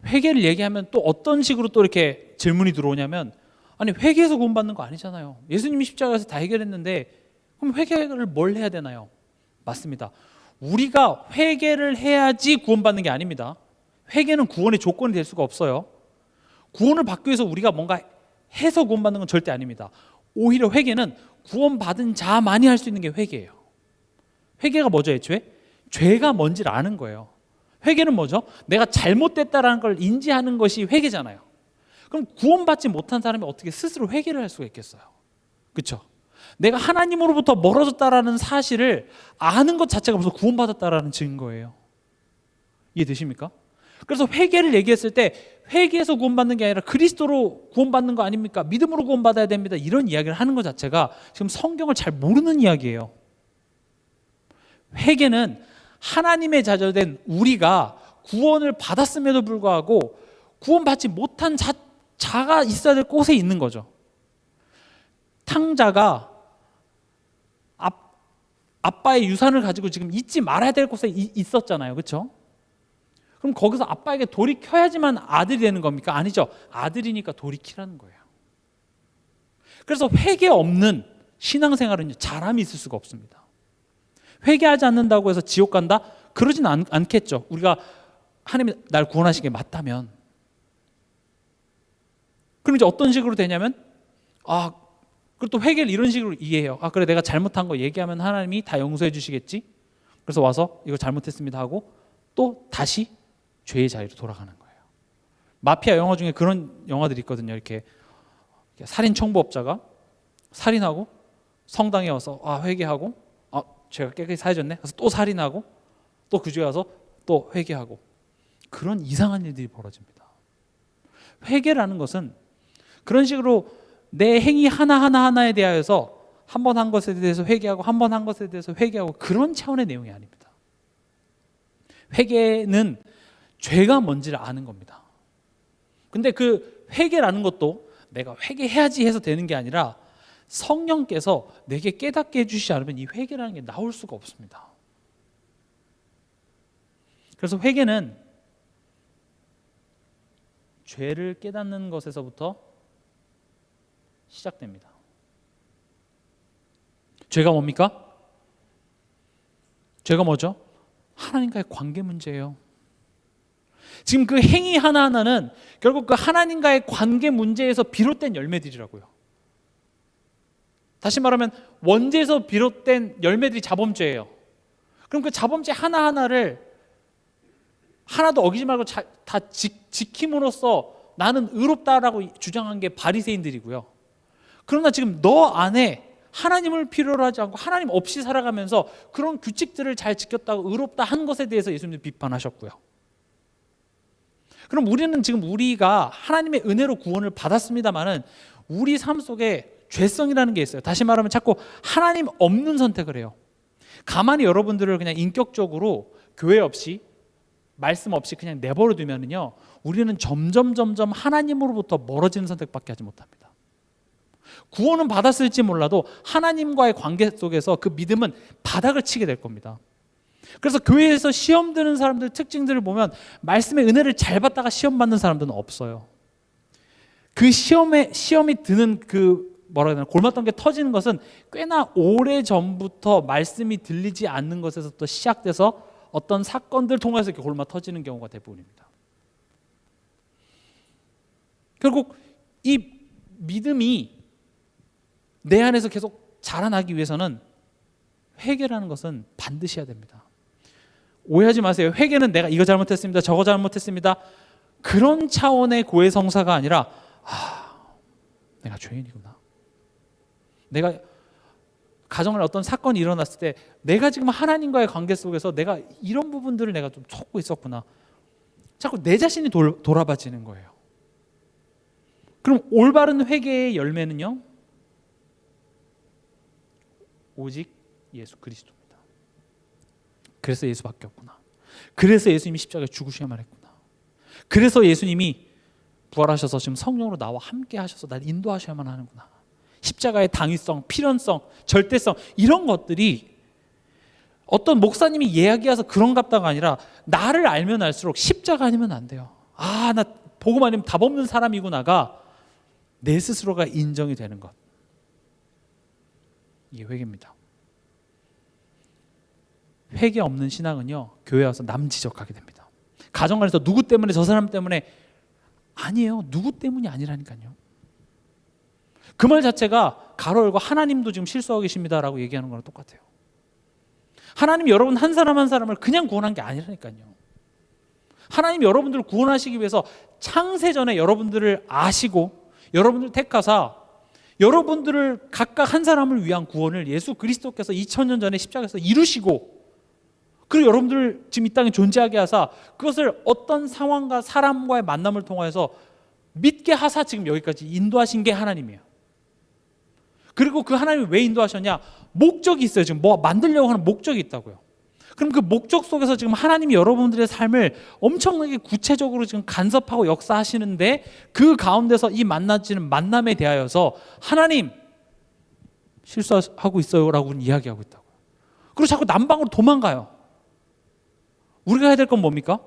회개를 얘기하면 또 어떤 식으로 또 이렇게 질문이 들어오냐면, 아니 회개해서 구원받는 거 아니잖아요. 예수님이 십자가에서 다 해결했는데 그럼 회개를 뭘 해야 되나요? 맞습니다. 우리가 회개를 해야지 구원받는 게 아닙니다. 회개는 구원의 조건이 될 수가 없어요. 구원을 받기 위해서 우리가 뭔가 해서 구원받는 건 절대 아닙니다. 오히려 회개는 구원받은 자만이 할 수 있는 게 회개예요. 회개가 뭐죠? 애초에 죄가 뭔지를 아는 거예요. 회개는 뭐죠? 내가 잘못됐다라는 걸 인지하는 것이 회개잖아요. 그럼 구원받지 못한 사람이 어떻게 스스로 회개를 할 수가 있겠어요? 그렇죠? 내가 하나님으로부터 멀어졌다라는 사실을 아는 것 자체가 벌써 구원받았다라는 증거예요. 이해되십니까? 그래서 회개를 얘기했을 때 회개에서 구원받는 게 아니라 그리스도로 구원받는 거 아닙니까? 믿음으로 구원받아야 됩니다. 이런 이야기를 하는 것 자체가 지금 성경을 잘 모르는 이야기예요. 회개는 하나님의 자녀된 우리가 구원을 받았음에도 불구하고 구원받지 못한 자가 있어야 될 곳에 있는 거죠. 탕자가 아빠의 유산을 가지고 지금 잊지 말아야 될 곳에 있었잖아요. 그렇죠? 그럼 거기서 아빠에게 돌이켜야지만 아들이 되는 겁니까? 아니죠. 아들이니까 돌이키라는 거예요. 그래서 회개 없는 신앙생활은 잘함이 있을 수가 없습니다. 회개하지 않는다고 해서 지옥 간다? 그러진 않겠죠. 우리가 하나님이 날 구원하신 게 맞다면. 그럼 이제 어떤 식으로 되냐면 그리고 또 회개를 이런 식으로 이해해요. 그래 내가 잘못한 거 얘기하면 하나님이 다 용서해 주시겠지? 그래서 와서 이거 잘못했습니다 하고 또 다시 죄의 자리로 돌아가는 거예요. 마피아 영화 중에 그런 영화들이 있거든요. 이렇게 살인 청부업자가 살인하고 성당에 와서 회개하고 죄가 깨끗이 사해졌네. 그래서 또 살인하고 또 그 주에 와서 또 회개하고 그런 이상한 일들이 벌어집니다. 회개라는 것은 그런 식으로 내 행위 하나하나에 대하여서 한 번 한 것에 대해서 회개하고 한 번 한 것에 대해서 회개하고 그런 차원의 내용이 아닙니다. 회개는 죄가 뭔지를 아는 겁니다. 근데 그 회개라는 것도 내가 회개해야지 해서 되는 게 아니라 성령께서 내게 깨닫게 해주시지 않으면 이 회개라는 게 나올 수가 없습니다. 그래서 회개는 죄를 깨닫는 것에서부터 시작됩니다. 죄가 뭡니까? 죄가 뭐죠? 하나님과의 관계 문제예요. 지금 그 행위 하나하나는 결국 그 하나님과의 관계 문제에서 비롯된 열매들이라고요. 다시 말하면 원죄에서 비롯된 열매들이 자범죄예요. 그럼 그 자범죄 하나하나를 하나도 어기지 말고 다 지킴으로써 나는 의롭다라고 주장한 게 바리새인들이고요. 그러나 지금 너 안에 하나님을 필요로 하지 않고 하나님 없이 살아가면서 그런 규칙들을 잘 지켰다고 의롭다 한 것에 대해서 예수님도 비판하셨고요. 그럼 우리는 지금 우리가 하나님의 은혜로 구원을 받았습니다마는 우리 삶 속에 죄성이라는 게 있어요. 다시 말하면 자꾸 하나님 없는 선택을 해요. 가만히 여러분들을 그냥 인격적으로 교회 없이 말씀 없이 그냥 내버려 두면은요, 우리는 점점 하나님으로부터 멀어지는 선택밖에 하지 못합니다. 구원은 받았을지 몰라도 하나님과의 관계 속에서 그 믿음은 바닥을 치게 될 겁니다. 그래서 교회에서 시험 드는 사람들 특징들을 보면 말씀의 은혜를 잘 받다가 시험 받는 사람들은 없어요. 그 시험이 드는 골맞던 게 터지는 것은 꽤나 오래 전부터 말씀이 들리지 않는 것에서부터 시작돼서 어떤 사건들 통해서 이렇게 골마 터지는 경우가 대부분입니다. 결국 이 믿음이 내 안에서 계속 자라나기 위해서는 회개라는 것은 반드시 해야 됩니다. 오해하지 마세요. 회개는 내가 이거 잘못했습니다, 저거 잘못했습니다, 그런 차원의 고해성사가 아니라 내가 죄인이구나, 내가 가정에 어떤 사건이 일어났을 때 내가 지금 하나님과의 관계 속에서 내가 이런 부분들을 내가 좀 쫓고 있었구나, 자꾸 내 자신이 돌아봐지는 거예요. 그럼 올바른 회개의 열매는요, 오직 예수 그리스도입니다. 그래서 예수밖에 없구나. 그래서 예수님이 십자가에 죽으셔야만 했구나. 그래서 예수님이 부활하셔서 지금 성령으로 나와 함께 하셔서 날 인도하셔야만 하는구나. 십자가의 당위성, 필연성, 절대성, 이런 것들이 어떤 목사님이 이야기해서 그런갑다가 아니라 나를 알면 알수록 십자가 아니면 안 돼요. 나 복음 아니면 답 없는 사람이구나가 내 스스로가 인정이 되는 것, 이게 회개입니다. 회개 없는 신앙은요, 교회 와서 남 지적하게 됩니다. 가정 안에서 누구 때문에, 저 사람 때문에, 아니에요. 누구 때문이 아니라니까요. 그 말 자체가 가로 열고 하나님도 지금 실수하고 계십니다라고 얘기하는 거랑 똑같아요. 하나님이 여러분 한 사람 한 사람을 그냥 구원한 게 아니라니까요. 하나님 여러분들을 구원하시기 위해서 창세전에 여러분들을 아시고 여러분들을 택하사 여러분들을 각각 한 사람을 위한 구원을 예수 그리스도께서 2000년 전에 십자가에서 이루시고, 그리고 여러분들을 지금 이 땅에 존재하게 하사 그것을 어떤 상황과 사람과의 만남을 통해서 믿게 하사 지금 여기까지 인도하신 게 하나님이에요. 그리고 그 하나님이 왜 인도하셨냐? 목적이 있어요. 지금 뭐 만들려고 하는 목적이 있다고요. 그럼 그 목적 속에서 지금 하나님이 여러분들의 삶을 엄청나게 구체적으로 지금 간섭하고 역사하시는데, 그 가운데서 이 만나지는 만남에 대하여서 하나님 실수하고 있어요 라고 이야기하고 있다고요. 그리고 자꾸 남방으로 도망가요. 우리가 해야 될 건 뭡니까?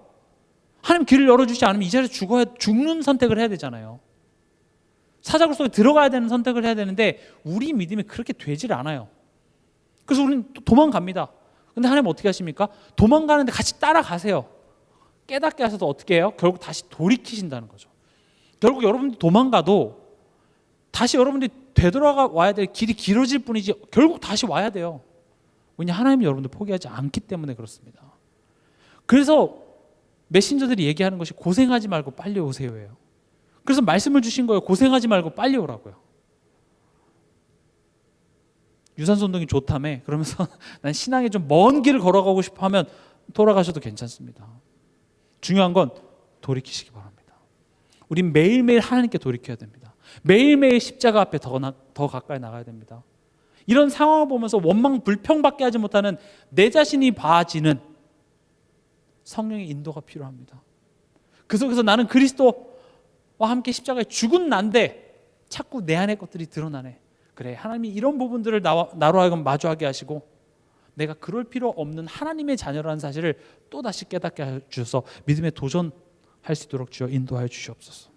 하나님 길을 열어주지 않으면 이 자리에서 죽는 선택을 해야 되잖아요. 사자굴 속에 들어가야 되는 선택을 해야 되는데 우리 믿음이 그렇게 되질 않아요. 그래서 우리는 또 도망갑니다. 근데 하나님 어떻게 하십니까? 도망가는데 같이 따라가세요. 깨닫게 하셔서 어떻게 해요? 결국 다시 돌이키신다는 거죠. 결국 여러분들 도망가도 다시 여러분들이 되돌아가 와야 될 길이 길어질 뿐이지 결국 다시 와야 돼요. 왜냐, 하나님이 여러분들 포기하지 않기 때문에 그렇습니다. 그래서 메신저들이 얘기하는 것이 고생하지 말고 빨리 오세요예요. 그래서 말씀을 주신 거예요. 고생하지 말고 빨리 오라고요. 유산소 운동이 좋다며 그러면서 난 신앙에 좀 먼 길을 걸어가고 싶어 하면 돌아가셔도 괜찮습니다. 중요한 건 돌이키시기 바랍니다. 우린 매일매일 하나님께 돌이켜야 됩니다. 매일매일 십자가 앞에 더 가까이 나가야 됩니다. 이런 상황을 보면서 원망 불평밖에 하지 못하는 내 자신이 봐지는 성령의 인도가 필요합니다. 그 속에서 나는 그리스도와 함께 십자가에 죽은 난데 자꾸 내 안의 것들이 드러나네. 그래, 하나님이 이런 부분들을 나로 하여금 마주하게 하시고 내가 그럴 필요 없는 하나님의 자녀라는 사실을 또다시 깨닫게 해주셔서 믿음에 도전할 수 있도록 주여 인도하여 주시옵소서.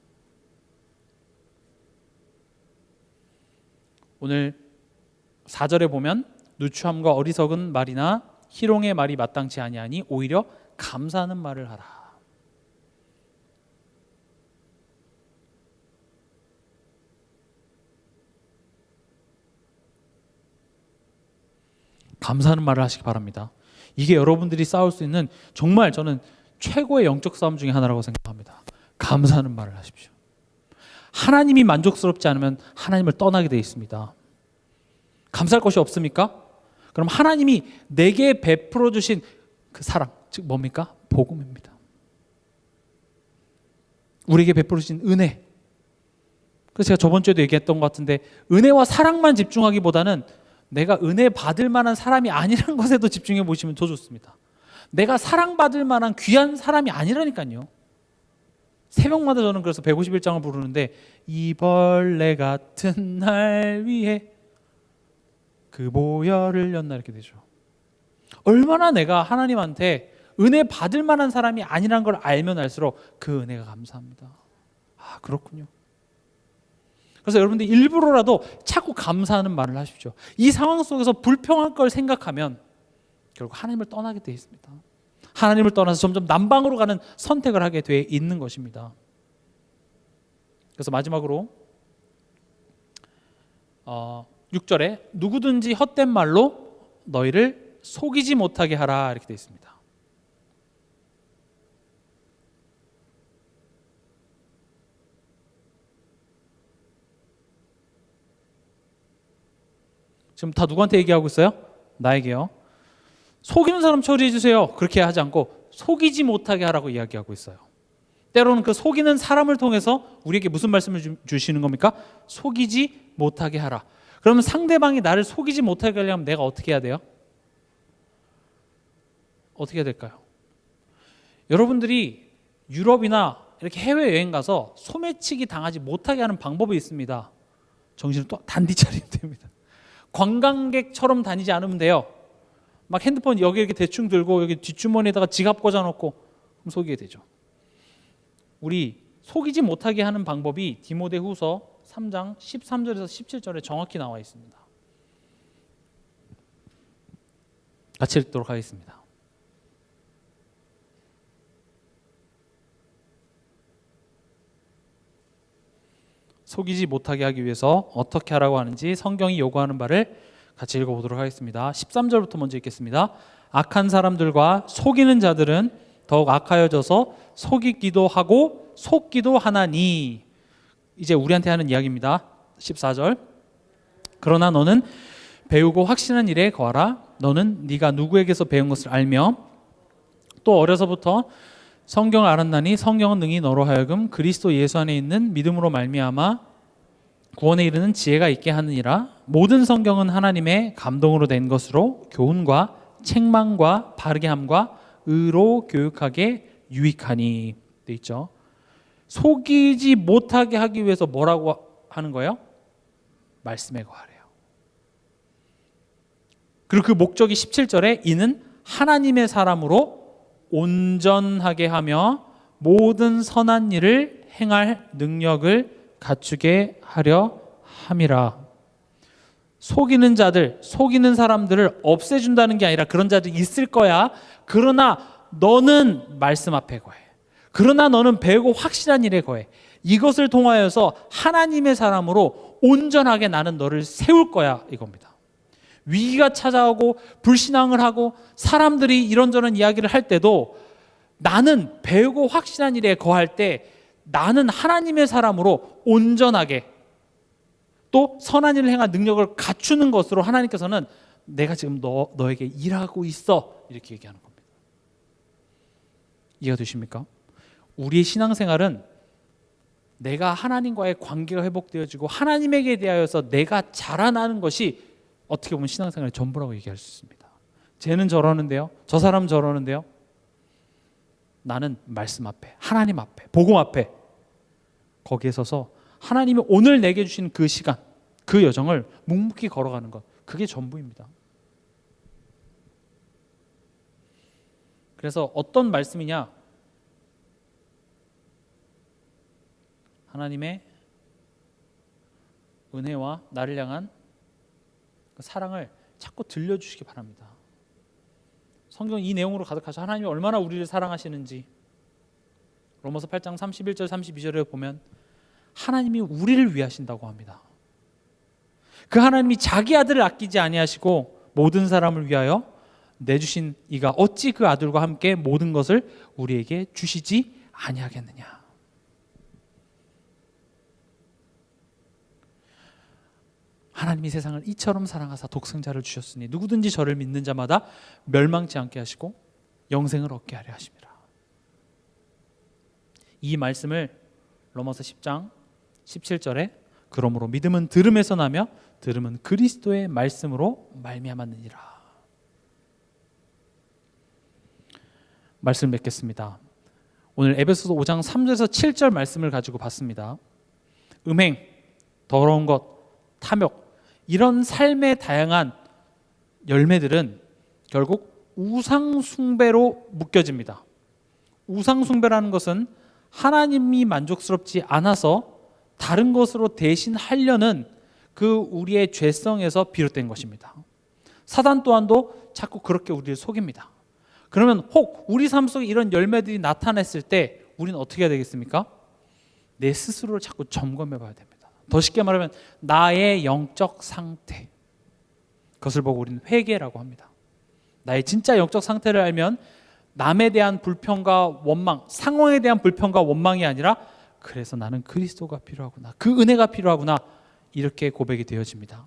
오늘 4절에 보면 누추함과 어리석은 말이나 희롱의 말이 마땅치 아니하니 오히려 감사하는 말을 하라. 감사하는 말을 하시기 바랍니다. 이게 여러분들이 싸울 수 있는 정말 저는 최고의 영적 싸움 중에 하나라고 생각합니다. 감사하는 말을 하십시오. 하나님이 만족스럽지 않으면 하나님을 떠나게 되어 있습니다. 감사할 것이 없습니까? 그럼 하나님이 내게 베풀어 주신 그 사랑, 즉 뭡니까? 복음입니다. 우리에게 베풀어 주신 은혜. 그래서 제가 저번 주에도 얘기했던 것 같은데 은혜와 사랑만 집중하기보다는 내가 은혜 받을 만한 사람이 아니라는 것에도 집중해 보시면 더 좋습니다. 내가 사랑받을 만한 귀한 사람이 아니라니까요. 새벽마다 저는 그래서 151장을 부르는데 이 벌레 같은 날 위해 그 보혈을 흘렸나 이렇게 되죠. 얼마나 내가 하나님한테 은혜 받을 만한 사람이 아니라는 걸 알면 알수록 그 은혜가 감사합니다. 아, 그렇군요. 그래서 여러분들 일부러라도 자꾸 감사하는 말을 하십시오. 이 상황 속에서 불평할 걸 생각하면 결국 하나님을 떠나게 되어 있습니다. 하나님을 떠나서 점점 남방으로 가는 선택을 하게 되어 있는 것입니다. 그래서 마지막으로 6절에 누구든지 헛된 말로 너희를 속이지 못하게 하라 이렇게 되어 있습니다. 지금 다 누구한테 얘기하고 있어요? 나에게요. 속이는 사람 처리해 주세요. 그렇게 하지 않고 속이지 못하게 하라고 이야기하고 있어요. 때로는 그 속이는 사람을 통해서 우리에게 무슨 말씀을 주시는 겁니까? 속이지 못하게 하라. 그러면 상대방이 나를 속이지 못하게 하려면 내가 어떻게 해야 돼요? 어떻게 해야 될까요? 여러분들이 유럽이나 이렇게 해외여행 가서 소매치기 당하지 못하게 하는 방법이 있습니다. 정신을 또 단디 차리면 됩니다. 관광객처럼 다니지 않으면 돼요. 막 핸드폰 여기 이렇게 대충 들고 여기 뒷주머니에다가 지갑 꽂아놓고 그럼 속이게 되죠. 우리 속이지 못하게 하는 방법이 디모데후서 3장 13절에서 17절에 정확히 나와 있습니다. 같이 읽도록 하겠습니다. 속이지 못하게 하기 위해서 어떻게 하라고 하는지 성경이 요구하는 바를 같이 읽어보도록 하겠습니다. 13절부터 먼저 읽겠습니다. 악한 사람들과 속이는 자들은 더욱 악하여져서 속이기도 하고 속기도 하나니. 이제 우리한테 하는 이야기입니다. 14절. 그러나 너는 배우고 확신한 일에 거하라. 너는 네가 누구에게서 배운 것을 알며 또 어려서부터 성경을 알았나니 성경은 능히 너로 하여금 그리스도 예수 안에 있는 믿음으로 말미암아 구원에 이르는 지혜가 있게 하느니라. 모든 성경은 하나님의 감동으로 된 것으로 교훈과 책망과 바르게 함과 의로 교육하게 유익하니. 돼 있죠. 속이지 못하게 하기 위해서 뭐라고 하는 거예요? 말씀에 거하래요. 그리고 그 목적이 17절에 이는 하나님의 사람으로 온전하게 하며 모든 선한 일을 행할 능력을 갖추게 하려 함이라. 속이는 자들, 속이는 사람들을 없애준다는 게 아니라 그런 자들이 있을 거야. 그러나 너는 말씀 앞에 거해. 그러나 너는 배우고 확실한 일에 거해. 이것을 통하여서 하나님의 사람으로 온전하게 나는 너를 세울 거야, 이겁니다. 위기가 찾아오고 불신앙을 하고 사람들이 이런저런 이야기를 할 때도 나는 배우고 확실한 일에 거할 때 나는 하나님의 사람으로 온전하게 또 선한 일을 행할 능력을 갖추는 것으로 하나님께서는 내가 지금 너에게 일하고 있어, 이렇게 얘기하는 겁니다. 이해가 되십니까? 우리의 신앙생활은 내가 하나님과의 관계가 회복되어지고 하나님에게 대하여서 내가 자라나는 것이 어떻게 보면 신앙생활의 전부라고 얘기할 수 있습니다. 쟤는 저러는데요, 저 사람은 저러는데요. 나는 말씀 앞에, 하나님 앞에, 복음 앞에 거기에 서서 하나님이 오늘 내게 주신 그 시간, 그 여정을 묵묵히 걸어가는 것, 그게 전부입니다. 그래서 어떤 말씀이냐? 하나님의 은혜와 나를 향한 그 사랑을 자꾸 들려주시기 바랍니다. 성경 이 내용으로 가득하죠. 하나님이 얼마나 우리를 사랑하시는지. 로마서 8장 31절 32절에 보면 하나님이 우리를 위하신다고 합니다. 그 하나님이 자기 아들을 아끼지 아니하시고 모든 사람을 위하여 내주신 이가 어찌 그 아들과 함께 모든 것을 우리에게 주시지 아니하겠느냐. 하나님이 세상을 이처럼 사랑하사 독생자를 주셨으니 누구든지 저를 믿는 자마다 멸망치 않게 하시고 영생을 얻게 하려 하심이라. 이 말씀을 로마서 10장 17절에 그러므로 믿음은 들음에서 나며 들음은 그리스도의 말씀으로 말미암았느니라. 말씀 맺겠습니다. 오늘 에베소서 5장 3절에서 7절 말씀을 가지고 봤습니다. 음행, 더러운 것, 탐욕, 이런 삶의 다양한 열매들은 결국 우상 숭배로 묶여집니다. 우상 숭배라는 것은 하나님이 만족스럽지 않아서 다른 것으로 대신하려는 그 우리의 죄성에서 비롯된 것입니다. 사단 또한도 자꾸 그렇게 우리를 속입니다. 그러면 혹 우리 삶 속에 이런 열매들이 나타났을 때 우리는 어떻게 해야 되겠습니까? 내 스스로를 자꾸 점검해 봐야 됩니다. 더 쉽게 말하면 나의 영적 상태, 그것을 보고 우리는 회개라고 합니다. 나의 진짜 영적 상태를 알면 남에 대한 불평과 원망, 상황에 대한 불평과 원망이 아니라 그래서 나는 그리스도가 필요하구나, 그 은혜가 필요하구나, 이렇게 고백이 되어집니다.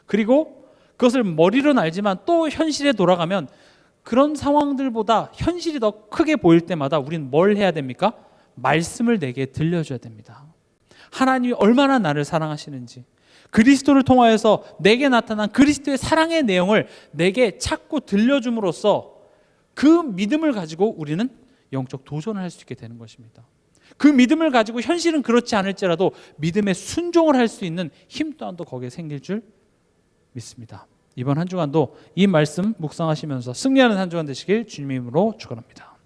그리고 그것을 머리로는 알지만 또 현실에 돌아가면 그런 상황들보다 현실이 더 크게 보일 때마다 우리는 뭘 해야 됩니까? 말씀을 내게 들려줘야 됩니다. 하나님이 얼마나 나를 사랑하시는지, 그리스도를 통하여서 내게 나타난 그리스도의 사랑의 내용을 내게 자꾸 들려줌으로써 그 믿음을 가지고 우리는 영적 도전을 할 수 있게 되는 것입니다. 그 믿음을 가지고 현실은 그렇지 않을지라도 믿음에 순종을 할 수 있는 힘 또한도 거기에 생길 줄 믿습니다. 이번 한 주간도 이 말씀 묵상하시면서 승리하는 한 주간 되시길 주님의 이름으로 축원합니다.